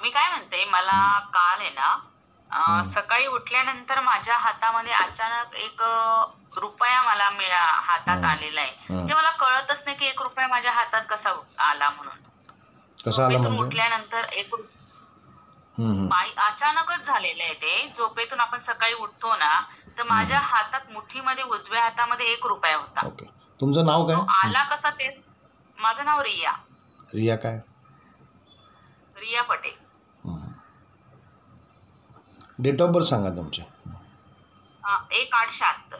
मी काय म्हणते, मला काल आहे ना सकाळी उठल्यानंतर माझ्या हातामध्ये अचानक 1 रुपया मला हातात आलेला आहे. ते मला कळतच नाही की 1 रुपया माझ्या हातात कसा आला म्हणून. कसा आला म्हणजे? उठल्यानंतर 1 अचानकच झालेलं आहे ते. झोपेतून आपण सकाळी उठतो ना, तर माझ्या हातात मुठीमध्ये उजव्या हातामध्ये 1 रुपया होता. ओके. तुमचं नाव काय? आला कसा ते. माझं नाव रिया. रिया काय? Riya Patel. Date of birth सांगा तुमचे. 1/8/76.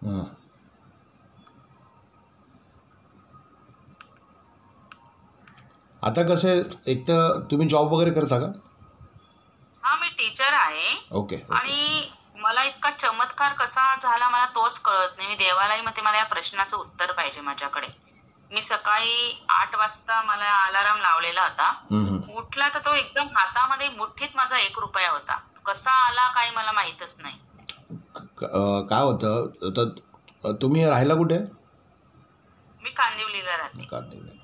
हं. आता कसं आहे, एक तर तुम्ही जॉब वगैरे करता का? हा, मी टीचर आहे. Okay okay. आणि मला इतका चमत्कार कसा झाला मला तोच कळत नाही. मी देवालाही म्हणते मला या प्रश्नाचं उत्तर पाहिजे माझ्याकडे. मी सकाळी 8 वाजता मला अलार्म लावलेला होता. हं, हं. उठला तर तो एकदम हातामध्ये मुठ्ठीत माझा 1 रुपया होता. कसा आला काही मला माहीतच नाही. काय होतं तर तुम्ही राहायला कुठे? मी कांदिवलीला राहते. कांदिवली.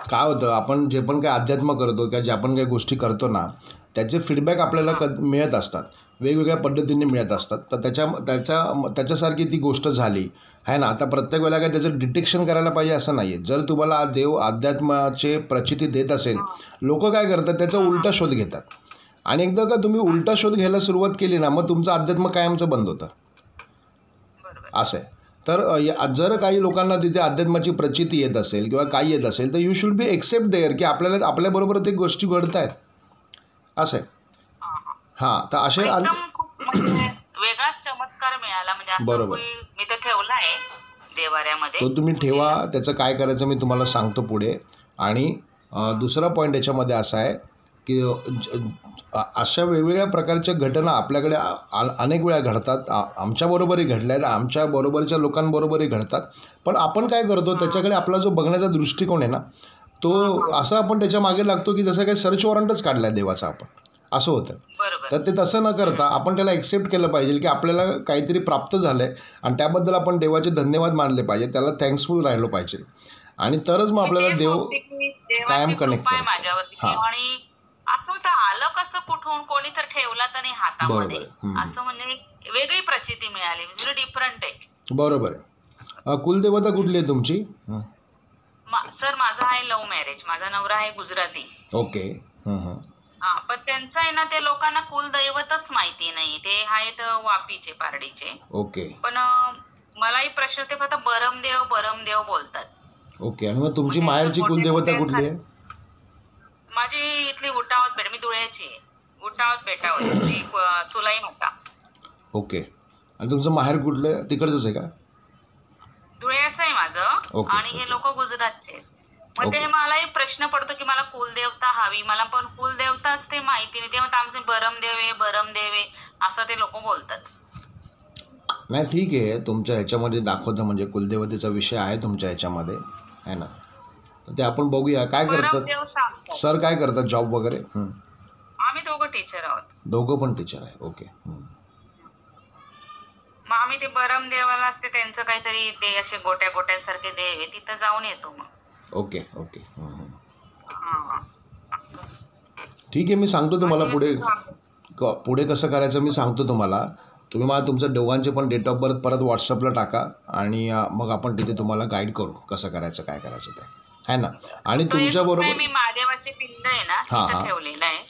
काय होतं, आपण जे पण काही अध्यात्म करतो किंवा ज्या पण काही गोष्टी करतो ना, त्याचे फीडबॅक आपल्याला मिळत असतात, वेगवेगळ्या पद्धतीने मिळत असतात. तर त्याच्यासारखी ती गोष्ट झाली आहे ना. आता प्रत्येक वेळेला काय त्याचं डिटेक्शन करायला पाहिजे असं नाही आहे. जर तुम्हाला देव अध्यात्माचे प्रचिती देत असेल, लोक काय करतात त्याचा उलटा शोध घेतात. आणि एकदा का तुम्ही उलटा शोध घ्यायला सुरुवात केली ना, मग तुमचं अध्यात्म कायमचं बंद होतं. असं आहे. तर जर काही लोकांना तिथे अध्यात्माची प्रचिती येत असेल किंवा काही येत असेल, तर you should be accept there की आपल्याबरोबर ते गोष्टी घडत आहेत. असं आहे. हां, तर असे एकदम खूप म्हणजे वेगळाच चमत्कार मिळाला. म्हणजे असं बरोबर. मी तर ठेवला आहे देवाऱ्यामध्ये. तो तुम्ही ठेवा. त्याचं काय करायचं मी तुम्हाला सांगतो पुढे. आणि दुसरा पॉईंट याच्यामध्ये असा आहे की अशा वेगवेगळ्या प्रकारच्या घटना आपल्याकडे अनेक वेळा घडतात. आमच्याबरोबरही घडल्या आहेत, आमच्या बरोबरच्या लोकांबरोबरही घडतात. पण आपण काय करतो, त्याच्याकडे आपला जो बघण्याचा दृष्टिकोन आहे ना, तो असा आपण त्याच्या मागे लागतो की जसं काही सर्च वॉरंटच काढला आहे देवाचा आपण, असं होतं. बरोबर. तर ते तसं न करता आपण त्याला एक्सेप्ट केलं पाहिजे की आपल्याला काहीतरी प्राप्त झालं आहे आणि त्याबद्दल आपण देवाचे धन्यवाद मानले पाहिजे, त्याला थँक्सफुल राहिलो पाहिजे. आणि तरच मग आपल्याला देव कायम कनेक्ट करतो. माझ्यावरती. हां. आणि असं होतं आलं कसं कुठून, कोणी तर ठेवला तर नाही हातामध्ये. बरोबर आहे. असं म्हणजे वेगळी प्रचिती मिळाली. म्हणजे डिफरंट आहे. बरोबर आहे. कुलदेवता कुठली आहे तुमची? सर माझं आहे लव्ह मॅरेज. माझा नवरा आहे गुजराती. ओके. हा, पण त्यांचं आहे ना, ते लोकांना कुलदैवतच माहिती नाही. ते आहेत वापीचे, पारडीचे. ओके पण मलाही प्रश्न ते फक्त बरमदेव बोलतात. ओके. आणि मग तुमची मग माहेरची त्यांचं कुलदेवता कुठली आहे? माझी इथली उटावत पेठ. मी धुळ्याची आहे. उटावत पेठावरची सुलाई माता. ओके. आणि तुमचं माहेर कुठलं आहे? तिकडचंच आहे का? धुळ्याचं आहे माझं. ओके, आणि हे लोक गुजरातचे आहेत. मग ओके. ते मलाही प्रश्न पडतो की मला कुलदेवता हवी. मला पण कुलदेवताच ते माहिती नाही. तेव्हा आमचे बरमदेव आहे असं ते लोक बोलतात. नाही, ठीक आहे. तुमच्या ह्याच्यामध्ये दाखवतं म्हणजे कुलदेवतेचा विषय आहे तुमच्या ह्याच्यामध्ये, आहे ना. तर ते आपण बघूया काय करतात. बरमदेव सांगतात. सर काय करतात, जॉब वगैरे? आम्ही दोघं टीचर आहोत. दोघं पण टीचर आहे. ओके. मग आम्ही ते बरमदेवाला असते त्यांचं काहीतरी ते असे गोट्यांसारखे देव आहे, तिथं जाऊन येतो मग. Okay okay. हा, असं. ठीक आहे. मी सांगतो तुम्हाला आणि पुढे असं पुढे कसं करायचं मी सांगतो तुम्हाला. तुम्ही मला तुमचं दोघांचे पण डेट ऑफ बर्थ परत व्हॉट्सअपला टाका आणि मग आपण तिथे तुम्हाला गाईड करू कसं करायचं, काय करायचं ते, आहे ना. आणि तो एक तुमच्याबरोबर मी महादेवाचे पिंड आहे ना हा, तिथं हा. ठेवलेलं आहे.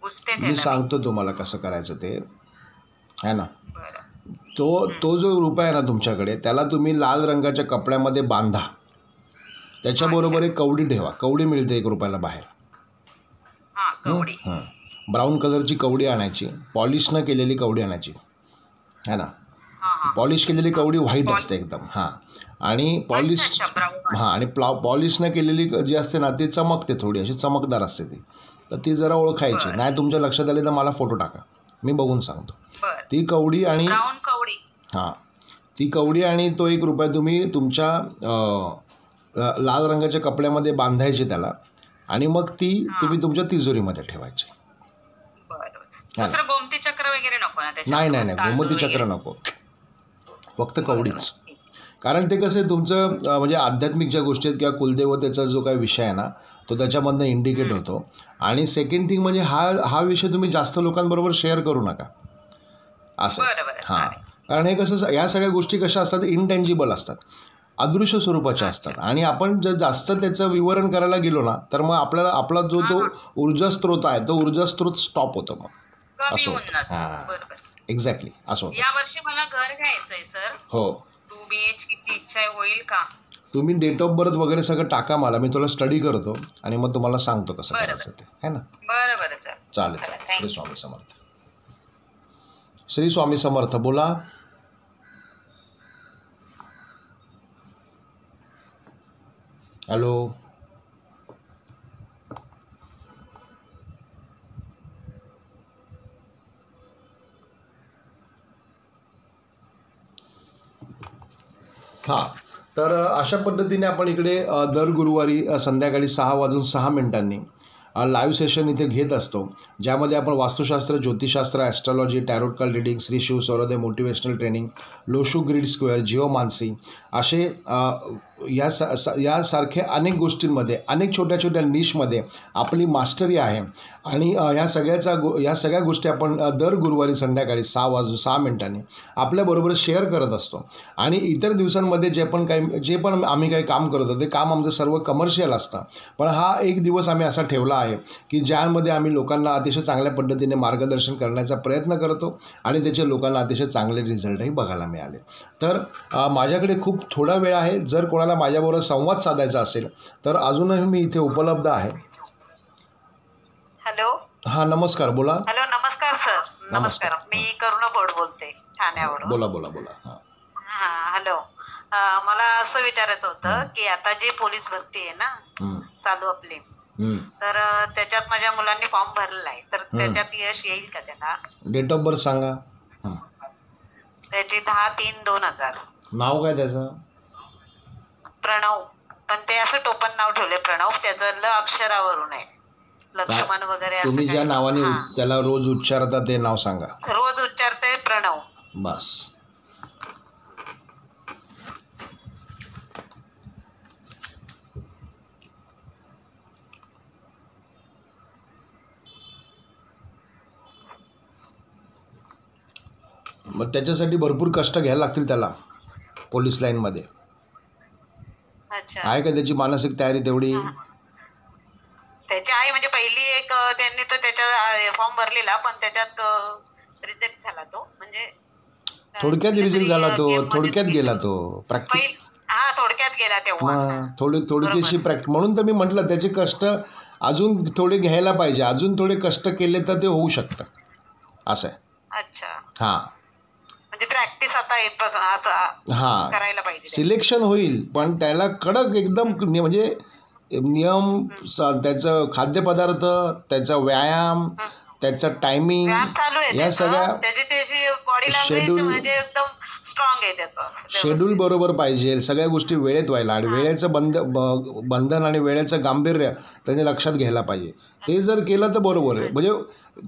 पुसते मी त्याला. सांगतो तुम्हाला कसं करायचं ते, आहे ना. बरं. तो जो रुपया आहे ना तुमच्याकडे, त्याला तुम्ही लाल रंगाच्या कपड्यामध्ये बांधा. त्याच्याबरोबर एक कवडी ठेवा. कवडी मिळते 1 रुपयाला बाहेर. हा, कवडी. ब्राऊन कलरची कवडी आणायची, पॉलिश न केलेली कवडी आणायची, है ना. हा, हा. पॉलिश केलेली कवडी व्हाईट असते एकदम. हां. आणि पॉलिश अच्छा, brown. हां. आणि पॉलिश न केलेली जी असते ना ती चमकते, थोडी अशी चमकदार असते ती. तर ती जरा ओळखायची. बरं. नाही तुमच्या लक्षात आली तर मला फोटो टाका, मी बघून सांगतो. बरं. ती कवडी आणि ब्राऊन कवडी. हां, ती कवडी आणि तो 1 रुपया तुम्ही तुमच्या लाल रंगाच्या कपड्यामध्ये बांधायचे त्याला. आणि मग ती तुम्ही तुमच्या तिजोरीमध्ये ठेवायची. बरं. दुसरं गोमती चक्र वगैरे नको ना त्याच्यात? नाही नाही नाही, तांदूळ गोमती वगैरे? चक्र नको, फक्त कवडीच. बरं. कारण ते कसं आहे तुमचं म्हणजे आध्यात्मिक ज्या गोष्टी आहेत किंवा कुलदेवतेचा जो काही विषय आहे ना, तो त्याच्यामधनं इंडिकेट होतो. आणि सेकंड थिंग म्हणजे हा विषय तुम्ही जास्त लोकांबरोबर शेअर करू नका, असं. बरं, हां. चालेल. कारण हे कसं, या सगळ्या गोष्टी कशा असतात, इनटेंजिबल असतात, अदृश्य स्वरूपाच्या असतात. आणि आपण जर जास्त त्याचं विवरण करायला गेलो ना, तर मग आपला जो तो ऊर्जा स्त्रोत आहे, तो ऊर्जा स्त्रोत स्टॉप होतो मग, कमी असं होऊन होतं. जातं. हां, बरोबर. एक्झॅक्टली असं होतं. या वर्षी मला घर घ्यायचंय सर. हो. 2 BHK ची इच्छा आहे, होईल का? तुम्ही डेट ऑफ बर्थ वगैरे सगळं टाका मला, मी तुला स्टडी करतो आणि मग तुम्हाला सांगतो कसं बरं, करायचं ते, है ना. बरं, चालेल. चालेल चला, चालेल. thank श्री स्वामी समर्थ. श्री स्वामी समर्थ. बोला. हॅलो. हां, तर अशा पद्धतीने आपण इकडे दर गुरुवारी संध्याकाळी 6:06 लाईव्ह सेशन इथे घेत असतो, ज्यामध्ये आपण वास्तुशास्त्र, ज्योतिषशास्त्र, astrology, tarot card reading, Shri Shiv सौरदय motivational training, Lo Shu grid square, geomancy असे यासारखे अनेक गोष्टींमध्ये, अनेक छोट्या छोट्या निशमध्ये आपली मास्टरी आहे. आणि ह्या सगळ्या गोष्टी आपण दर गुरुवारी संध्याकाळी 6:06 आपल्याबरोबर शेअर करत असतो. आणि इतर दिवसांमध्ये जे पण आम्ही काही काम करत होतो ते काम आमचं सर्व कमर्शियल असतं, पण हा एक दिवस आम्ही असा ठेवला आहे की ज्यामध्ये आम्ही लोकांना अतिशय चांगल्या पद्धतीने मार्गदर्शन करण्याचा प्रयत्न करतो आणि त्याचे लोकांना अतिशय चांगले रिझल्टही बघायला मिळाले. तर माझ्याकडे खूप थोडा वेळ आहे. जर कोणाला माझ्याबरोबर संवाद साधायचा असेल तर अजूनही मी इथे उपलब्ध आहे. हॅलो. हां, नमस्कार. बोला. हॅलो, नमस्कार सर. नमस्कार. मी करुणा बोड बोलते ठाण्यावरून. बोला बोला बोला. हां. हा, हॅलो. मला असं विचारायचं होतं की आता जी पोलीस भरती आहे ना चालू आपली, तर त्याच्यात माझ्या मुलांनी फॉर्म भरलेला आहे, तर त्याच्यात यश येईल का त्याला? डेट ऑफ बर्थ सांगा. त्याची 10/3/2000. नाव काय त्याचं? प्रणव. पण ते असं टोपण नाव ठेवले प्रणव, त्याचं ल अक्षरावरून आहे, लक्ष्मण वगैरे असं. तुम्ही ज्या काही. नावाने त्याला रोज उच्चारता ते नाव सांगा. रोज उच्चारते प्रणव. बस. मग त्याच्यासाठी भरपूर कष्ट घ्यायला लागतील त्याला पोलीस लाईनमध्ये. अच्छा. आहे का त्याची मानसिक तयारी तेवढी? त्याची आहे, म्हणजे पहिली एक त्यांनी तर त्याच्या फॉर्म भरलेला, पण त्याच्यात रिजेक्ट झाला तो. म्हणजे थोडक्यात रिजेक्ट झाला तो, थोडक्यात गेला तो. प्रॅक्टिस. हा, थोडक्यात गेला तेव्हा. थोडीशी प्रॅक्टिस. म्हणून तर मी म्हटलं त्याचे कष्ट अजून थोडे घ्यायला पाहिजे. अजून थोडे कष्ट केले तर ते होऊ शकतं, असं आहे. अच्छा. हां, म्हणजे प्रॅक्टिस आता येतपासून असं हां, करायला पाहिजे. सिलेक्शन होईल, पण त्याला कडक एकदम म्हणजे नियम, त्याचं खाद्यपदार्थ, त्याचा व्यायाम, त्याचं टायमिंग, चालू आहे या सगळ्या त्याची बॉडी लँग्वेज म्हणजे एकदम स्ट्रॉंग आहे त्याचं. शेड्यूल बरोबर पाहिजे. सगळ्या गोष्टी वेळेत व्हायला आणि वेळेचं बंधन आणि वेळेचं गांभीर्य त्याने लक्षात घ्यायला पाहिजे. ते जर केलं तर बरोबर आहे. म्हणजे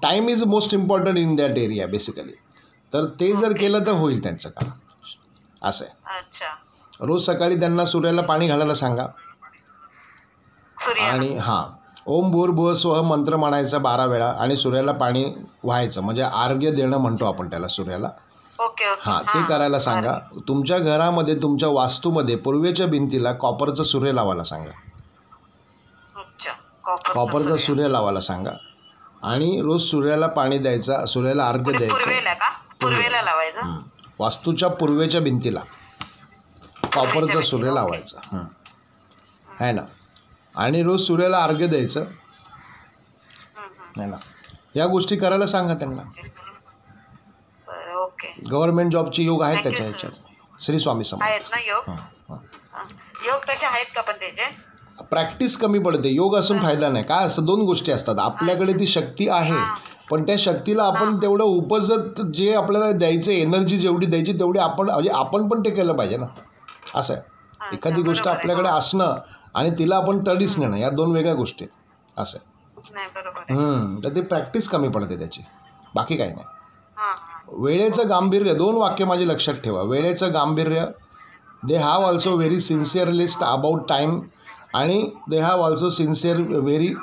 time is most important in that area basically. तर ते जर केलं तर होईल त्यांचं काम, असं आहे. अच्छा. रोज सकाळी त्यांना सूर्याला पाणी घालायला सांगा. आणि हां, ओम भूर्भुवः स्वः मंत्र म्हणायचा 12 वेळा आणि सूर्याला पाणी व्हायचं, म्हणजे अर्घ्य देणं म्हणतो आपण त्याला सूर्याला. हां, ते करायला सांगा. तुमच्या घरामध्ये, तुमच्या वास्तूमध्ये पूर्वेच्या भिंतीला कॉपरचं सूर्य लावायला सांगा. कॉपरचं सूर्य लावायला सांगा आणि रोज सूर्याला पाणी द्यायचा, सूर्याला अर्घ्य द्यायचं. पूर्वेला लावायचं. वास्तूच्या पूर्वेच्या भिंतीला कॉपरचं सूर्य लावायचं आहे ना, आणि रोज सूर्याला अर्घ्य द्यायचं आहे ना. या गोष्टी करायला सांगा त्यांना. गव्हर्नमेंट जॉबची योग आहेत त्याच्या ह्याच्यात. श्री स्वामी समर्थ. योग तसे आहेत का? पण त्याचे प्रॅक्टिस कमी पडते. योग असून फायदा नाही. काय असतं, 2 गोष्टी असतात. आपल्याकडे ती शक्ती आहे, पण त्या शक्तीला आपण तेवढं उपजत, जे आपल्याला द्यायचं, एनर्जी जेवढी द्यायची तेवढी आपण, म्हणजे आपण पण ते केलं पाहिजे ना, असं आहे. एखादी गोष्ट आपल्याकडे असणं आणि तिला आपण तडीस नेणं, या 2 वेगळ्या गोष्टी आहेत, असं आहे. तर ती प्रॅक्टिस कमी पडते त्याची, बाकी काही नाही. वेळेचं गांभीर्य, 2 वाक्य माझे लक्षात ठेवा. वेळेचं गांभीर्य, they have also very sincerest about time, आणि they have also sincere very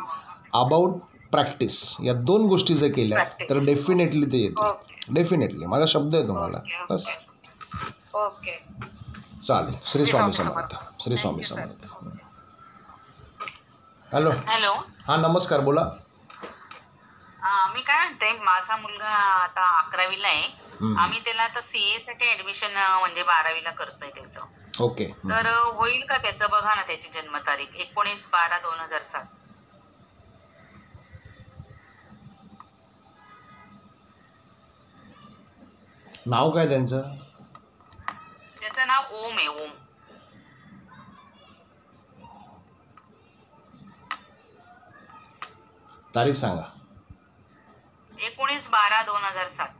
about practice. या 2 गोष्टी जर केल्या तर डेफिनेटली ते येते. डेफिनेटली, माझा शब्द आहे तुम्हाला. बस, ओके, चालेल. श्री स्वामी समर्थ. श्री स्वामी समर्थ. हॅलो. हॅलो. हां, नमस्कार. बोला. मी काय म्हणते, माझा मुलगा आता 11वीला आहे. आम्ही त्याला आता CA साठी ऍडमिशन म्हणजे 12वीला करतोय त्याचं. ओके. तर होईल का त्याचं? बघा ना, त्याची जन्मतारीख 19/12/2007. नाव काय त्यांचं? त्याचं नाव ओम आहे, ओम. तारीख सांगा. 19/12/2007.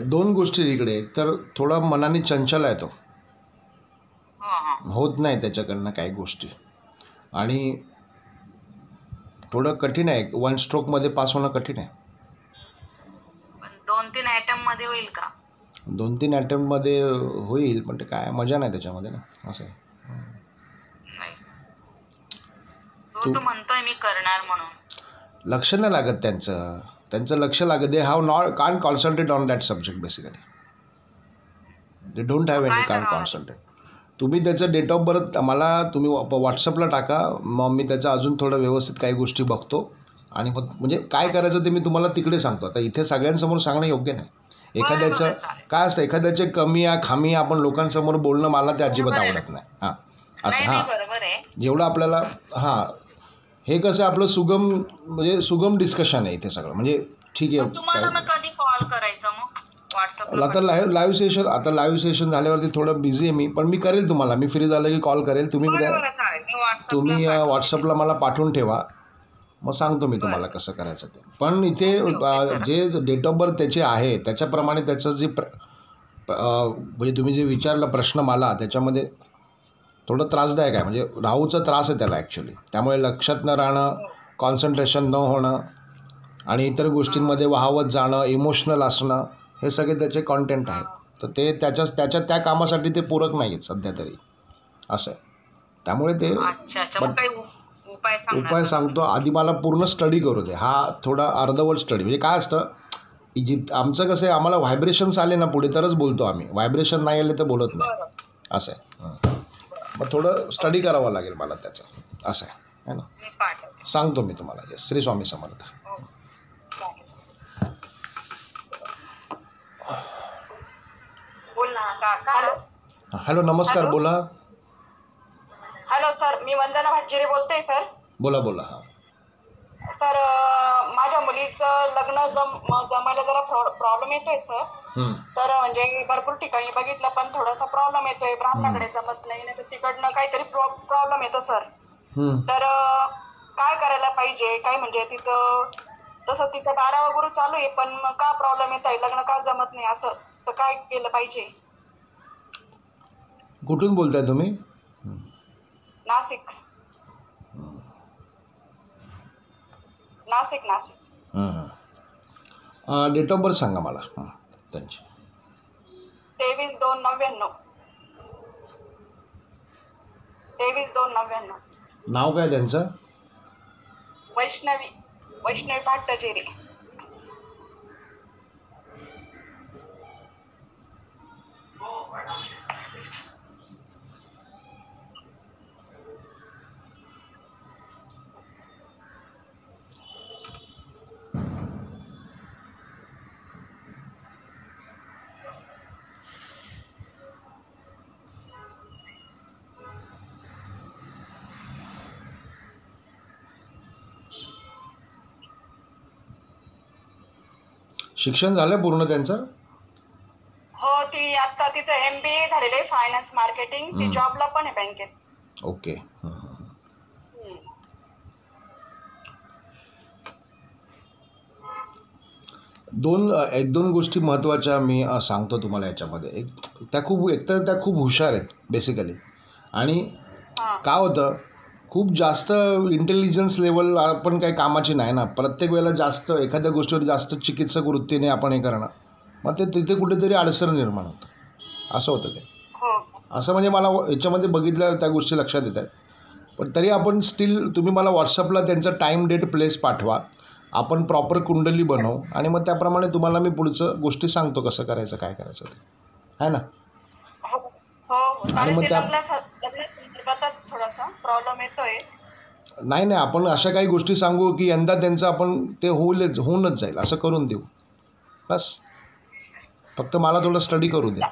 दोन गोष्टी इकडे. एक तर थोडा मनाने चंचल आहे तो, होत नाही त्याच्याकडनं काही गोष्टी, आणि थोडं कठीण आहे. 1 स्ट्रोकमध्ये पास होणं कठीण आहे. पण 2-3 आयटम मध्ये होईल का? 2-3 अटेम्प्टमध्ये होईल, पण ते काय मजा नाही त्याच्यामध्ये ना, असं आहे. नाही, तो म्हणतोय मी करणार म्हणून. लक्ष नाही लागत त्यांचं लक्ष लागत. They have not can't concentrate on that subject basically. They don't have any can't concentrate. तुम्ही त्याचं डेट ऑफ बर्थ मला तुम्ही व्हॉट्सअपला टाका, मग मी त्याचं अजून थोडं व्यवस्थित काही गोष्टी बघतो, आणि मग म्हणजे काय करायचं ते मी तुम्हाला तिकडे सांगतो. आता इथे सगळ्यांसमोर सांगणं योग्य नाही. एखाद्याचं काय असतं, एखाद्याचे कमी या खामी आपण लोकांसमोर बोलणं, मला ते अजिबात आवडत नाही. हां, असं. हां, बरोबर आहे. जेवढं आपल्याला हे कसं आपलं सुगम डिस्कशन आहे इथे सगळं. म्हणजे ठीक आहे. तुम्हाला मग कधी कॉल करायचा मग व्हॉट्सअपला? आता लाईव्ह सेशन झाल्यावरती थोडं बिझी आहे मी, पण मी करेल तुम्हाला. मी फ्री झालं की कॉल करेल. तुम्ही व्हॉट्सअपला मला पाठवून ठेवा, मग सांगतो मी तुम्हाला कसं करायचं ते. पण इथे जे डेट ऑफ बर्थ त्याचे आहे त्याच्याप्रमाणे त्याचं जे म्हणजे तुम्ही जे विचारलं प्रश्न मला, त्याच्यामध्ये थोडं त्रासदायक आहे. म्हणजे राहूचा त्रास आहे त्याला ॲक्च्युली. त्यामुळे लक्षात न राहणं, कॉन्सन्ट्रेशन न होणं, आणि इतर गोष्टींमध्ये वाहवत जाणं, इमोशनल असणं, हे सगळे त्याचे कॉन्टेंट आहेत. तर ते त्याच्या त्या कामासाठी ते पूरक नाही आहेत सध्या तरी, असं आहे. त्यामुळे ते उपाय सांगतो. आधी मला पूर्ण स्टडी करू दे. हा थोडा अर्धवट स्टडी. म्हणजे काय असतं, आमचं कसं आहे, आम्हाला व्हायब्रेशन्स आले ना पुढे तरच बोलतो आम्ही. व्हायब्रेशन नाही आले तर बोलत नाही, असं आहे. मग थोडं स्टडी करावं लागेल मला त्याचं, असं आहे ना. सांगतो मी तुम्हाला. येस, श्री स्वामी समर्थ. हॅलो, नमस्कार, बोला. हॅलो सर, मी वंदना भाटजिरे बोलते सर. बोला. हां सर, माझ्या मुलीचं लग्न जमायला जरा प्रॉब्लेम येतोय सर. तर म्हणजे भरपूर ठिकाणी बघितलं, पण थोडासा प्रॉब्लेम येतोय. ब्राह्मणाकडे जमत नाही, तर तिकडनं काहीतरी प्रॉब्लेम येतो सर. तर काय करायला पाहिजे? काय म्हणजे तसं तिचं 12वा गुरु चालू आहे, पण का प्रॉब्लेम येत आहे, लग्न का जमत नाही, असं तर काय केलं पाहिजे? कुठून बोलताय तुम्ही? नाशिक. डेट ऑफ बर्थ सांगा मला त्यांची. 23/2/99. 23/2/99. नाव काय त्यांचं? वैष्णवी भाटजिरे. शिक्षण झालं पूर्ण त्यांचं? हो, ती आता तिचं MBA झालेलं आहे, फायनान्स मार्केटिंग. ती जॉबला पण आहे बँकेत. ओके. एक दोन गोष्टी महत्त्वाच्या मी सांगतो तुम्हाला याच्यामध्ये. एकतर त्या खूप हुशार आहेत बेसिकली, आणि काय होतं, खूप जास्त इंटेलिजन्स लेवल आपण काही कामाची नाही ना. प्रत्येक वेळेला जास्त एखाद्या गोष्टीवर जास्त चिकित्सक वृत्तीने आपण हे करणं, मग ते तिथे कुठेतरी अडचण निर्माण होतं, असं होतं ते. असं म्हणजे मला याच्यामध्ये बघितलं त्या गोष्टी लक्षात येत आहेत. पण तरी आपण स्टील तुम्ही मला व्हॉट्सअपला त्यांचं टाईम डेट प्लेस पाठवा, आपण प्रॉपर कुंडली बनवू आणि मग त्याप्रमाणे तुम्हाला मी पुढचं गोष्टी सांगतो कसं करायचं काय करायचं ते, आहे ना. हो हो आणि चालेल. मग ते त्या लग्नासंदर्भातच थोडासा प्रॉब्लेम येतोय. नाही आपण अशा काही गोष्टी सांगू की यंदा त्यांचं आपण ते होऊनच जाईल असं करून देऊ बस. फक्त मला थोडं स्टडी करू द्या.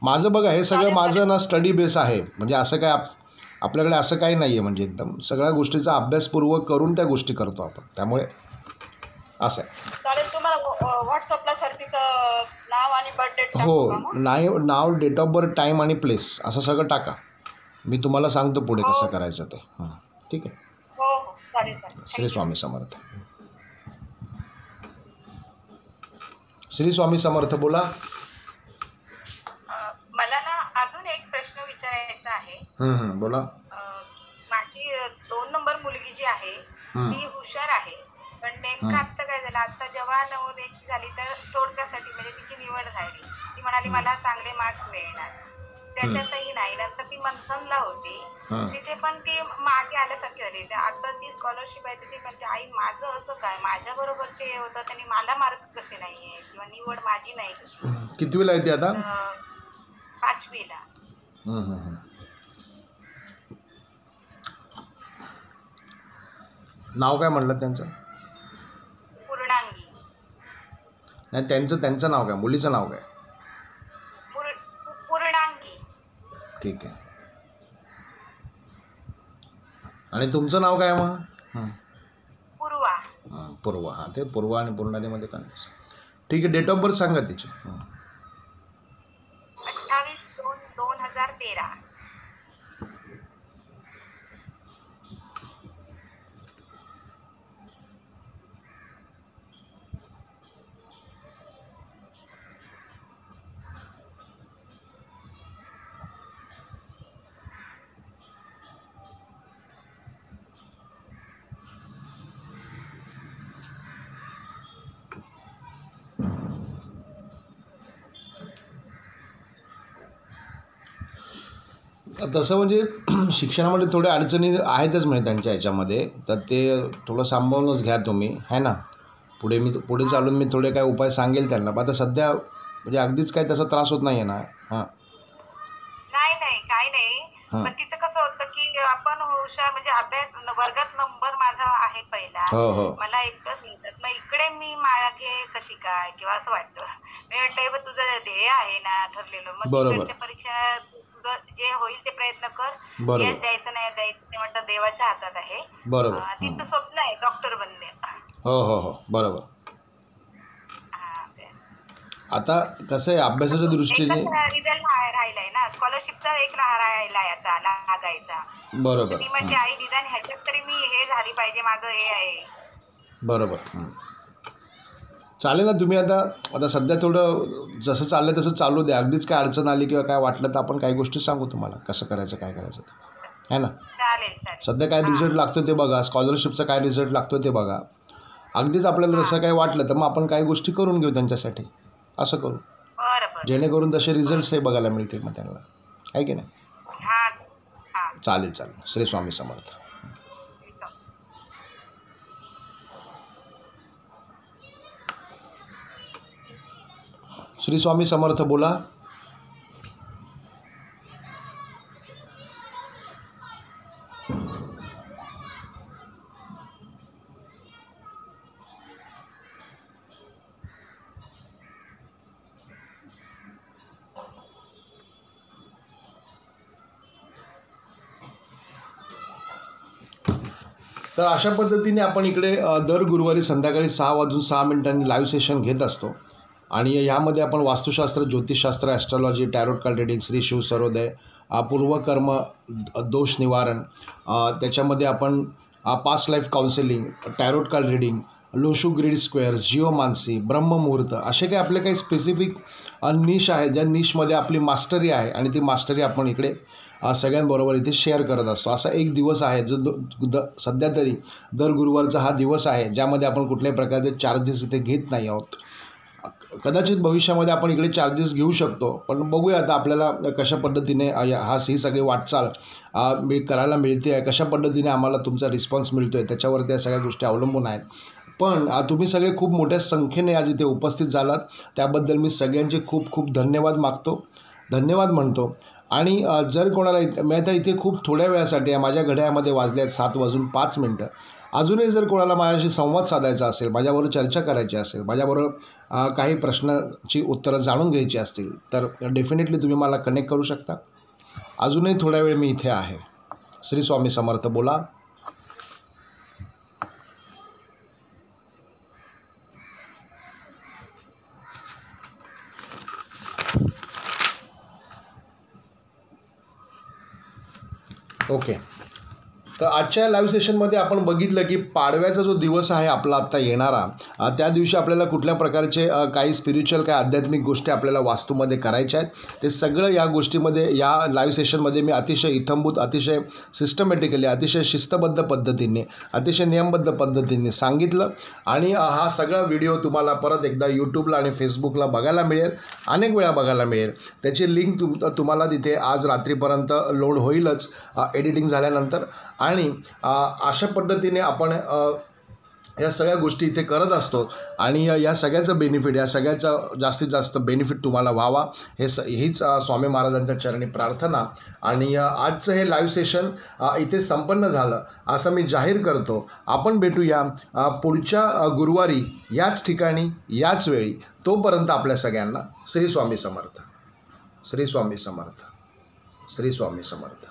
माझं बघा हे सगळं माझं ना स्टडी बेस आहे, म्हणजे असं काय आपल्याकडे असं काही नाही आहे, म्हणजे एकदम सगळ्या गोष्टीचा अभ्यासपूर्वक करून त्या गोष्टी करतो आपण, त्यामुळे असं आहे. चालेल. तुम्हाला व्हॉट्सअपला सर तिचं नाव आणि बर्थ डेट हो, नाव डेट ऑफ बर्थ टाईम आणि प्लेस असं सगळं टाका, मी तुम्हाला सांगतो पुढे कसं करायचं ते. ठीक आहे. हो हो चालेल चालेल. श्री स्वामी समर्थ. श्री स्वामी समर्थ. बोला. मला ना अजून एक प्रश्न विचारायचा आहे. बोला. माझी 2 नंबर मुलगी जी आहे ती हुशार आहे, पण नेमकं आता काय झालं, आता जेव्हा नवोदयाची झाली तर तोडक्यासाठी म्हणजे तिची निवड झाली, ती म्हणाली मला चांगले मार्क्स मिळणार, त्याच्यातही नाही. नंतर ती मंथनला होती, तिथे पण ती मागे आल्यासारखी झाली. आता ती स्कॉलरशिप आहे ती म्हणते आई माझं असं काय, माझ्या बरोबरचे होतं त्यांनी मला मार्क कसे नाहीये किंवा निवड माझी नाही कशी. कितवीला आहे ती आता? 5वीला. नाव काय म्हणलं त्यांचं? पूर्णांगी. नाही त्यांचं नाव काय, मुलीचं नाव काय? पूर्णांगी. ठीक आहे. आणि तुमचं नाव काय मग? पूर्वा. पूर्वा. हां, ते पूर्वा आणि पूर्णालीमध्ये कन्फ्युजन. ठीक आहे. डेट ऑफ बर्थ सांगा तिची. 28/2/2013. तसं म्हणजे शिक्षणामध्ये थोड्या अडचणी आहेतच म्हणजे त्यांच्या ह्याच्यामध्ये, तर ते थोडं सांभाळूनच घ्या तुम्ही, आहे ना. पुढे चालून मी थोडे काय उपाय सांगेल त्यांना. पण आता सध्या म्हणजे अगदीच काही तसा त्रास होत नाही आहे ना? नाही काही नाही, पण तिचं कसं होतं की आपण हुशार म्हणजे अभ्यास वर्गात नंबर माझा आहे पहिला, मला एकच मिळतात, मग इकडे मी मागे कशी काय किंवा असं वाटतं. मी वाटतं तुझं ध्येय आहे ना ठरलेलं, मग तिकडच्या परीक्षा जे होईल ते प्रयत्न कर, यश द्यायचं नाही द्यायचं म्हटलं देवाच्या हातात आहे. बरोबर. तिचं स्वप्न आहे डॉक्टर बनणे. हो बरोबर. आता कसं आहे अभ्यासाच्या दृष्टीने रिझल्ट राहिलाय ना, स्कॉलरशिपचा एक राहिलाय आता लागायचा. बरोबर. ती म्हणजे आई निदान ह्याच्यात तरी मी हे झाली पाहिजे, माझं हे आहे. बरोबर. चालेल ना. तुम्ही आता सध्या थोडं जसं चाललंय तसं चालू द्या. अगदीच काय अडचण आली किंवा काय वाटलं तर आपण काही गोष्टी सांगू तुम्हाला कसं करायचं काय करायचं ते, आहे ना. चालेल. सध्या काय रिझल्ट लागतो ते बघा, स्कॉलरशिपचा काय रिझल्ट लागतो ते बघा. अगदीच आपल्याला तसं काही वाटलं तर मग आपण काही गोष्टी करून घेऊ त्यांच्यासाठी, असं करू जेणेकरून तसे रिझल्ट्स हे बघायला मिळतील मग त्यांना, आहे की नाही. चालेल. श्री स्वामी समर्थ. श्री स्वामी समर्थ. बोला. तर अशा पद्धतीने आपण इकडे दर गुरुवारी संध्याकाळी 6:06 लाईव्ह सेशन घेत असतो आणि यामध्ये आपण वास्तुशास्त्र, ज्योतिषशास्त्र, astrology, tarot card reading, Shri Shiv Sarvoday, पूर्वकर्म दोष निवारण, त्याच्यामध्ये आपण past life counselling, tarot card reading, Lo Shu grid square, geomancy, ब्रह्ममुहूर्त असे काही आपले काही स्पेसिफिक निश आहे ज्या निशमध्ये आपली मास्टरी आहे आणि ती मास्टरी आपण इकडे सगळ्यांबरोबर इथे शेअर करत असतो. असा एक दिवस आहे जो सध्या तरी दर गुरुवारचा हा दिवस आहे ज्यामध्ये आपण कुठल्याही प्रकारचे चार्जेस इथे घेत नाही आहोत कदाचित भविष्यामध्ये आपण इकडे चार्जेस घेऊ शकतो, पण बघूया आता आपल्याला कशा पद्धतीने ही सगळी वाटचाल करायला मिळते आहे, कशा पद्धतीने आम्हाला तुमचा रिस्पॉन्स मिळतो आहे त्याच्यावर त्या सगळ्या गोष्टी अवलंबून आहेत. पण तुम्ही सगळे खूप मोठ्या संख्येने आज इथे उपस्थित झालात, त्याबद्दल मी सगळ्यांचे खूप खूप धन्यवाद म्हणतो. आणि जर कोणाला मी आता इथे खूप थोड्या वेळासाठी आहे, माझ्या घड्याळामध्ये वाजले आहेत 7:05. अजूनही जर कोणाला माझ्याशी संवाद साधायचा असेल, माझ्याबरोबर चर्चा करायची असेल, माझ्याबरोबर काही प्रश्नाची उत्तरं जाणून घ्यायची असतील, तर डेफिनेटली तुम्ही मला कनेक्ट करू शकता. अजूनही थोड्या वेळ मी इथे आहे. श्री स्वामी समर्थ. बोला. ओके. तर आजच्या लाईव्ह सेशनमध्ये आपण बघितलं की पाडव्याचा जो दिवस आहे आपला आत्ता येणारा, त्या दिवशी आपल्याला कुठल्या प्रकारचे काही स्पिरिच्युअल काही आध्यात्मिक गोष्टी आपल्याला वास्तूमध्ये करायच्या आहेत, ते सगळं या गोष्टीमध्ये या लाईव्ह सेशनमध्ये मी अतिशय इत्थंभूत, अतिशय सिस्टमॅटिकली, अतिशय शिस्तबद्ध पद्धतीने, अतिशय नियमबद्ध पद्धतीने सांगितलं. आणि हा सगळा व्हिडिओ तुम्हाला परत एकदा यूट्यूबला आणि फेसबुकला बघायला मिळेल, अनेक वेळा बघायला मिळेल. त्याची लिंक तुम्हाला तिथे आज रात्रीपर्यंत लोड होईलच एडिटिंग झाल्यानंतर. आणि अशा पद्धतीने आपण या सगळ्या गोष्टी इथे करत असतो. आणि या सगळ्याचं बेनिफिट, या सगळ्याचा जास्तीत जास्त बेनिफिट तुम्हाला व्हावा हीच स्वामी महाराजांच्या चरणी प्रार्थना. आणि आजचं हे लाईव्ह सेशन इथे संपन्न झालं असं मी जाहीर करतो. आपण भेटूया पुढच्या गुरुवारी याच ठिकाणी, याच वेळी. तोपर्यंत आपल्या सगळ्यांना श्री स्वामी समर्थ. श्री स्वामी समर्थ. श्री स्वामी समर्थ.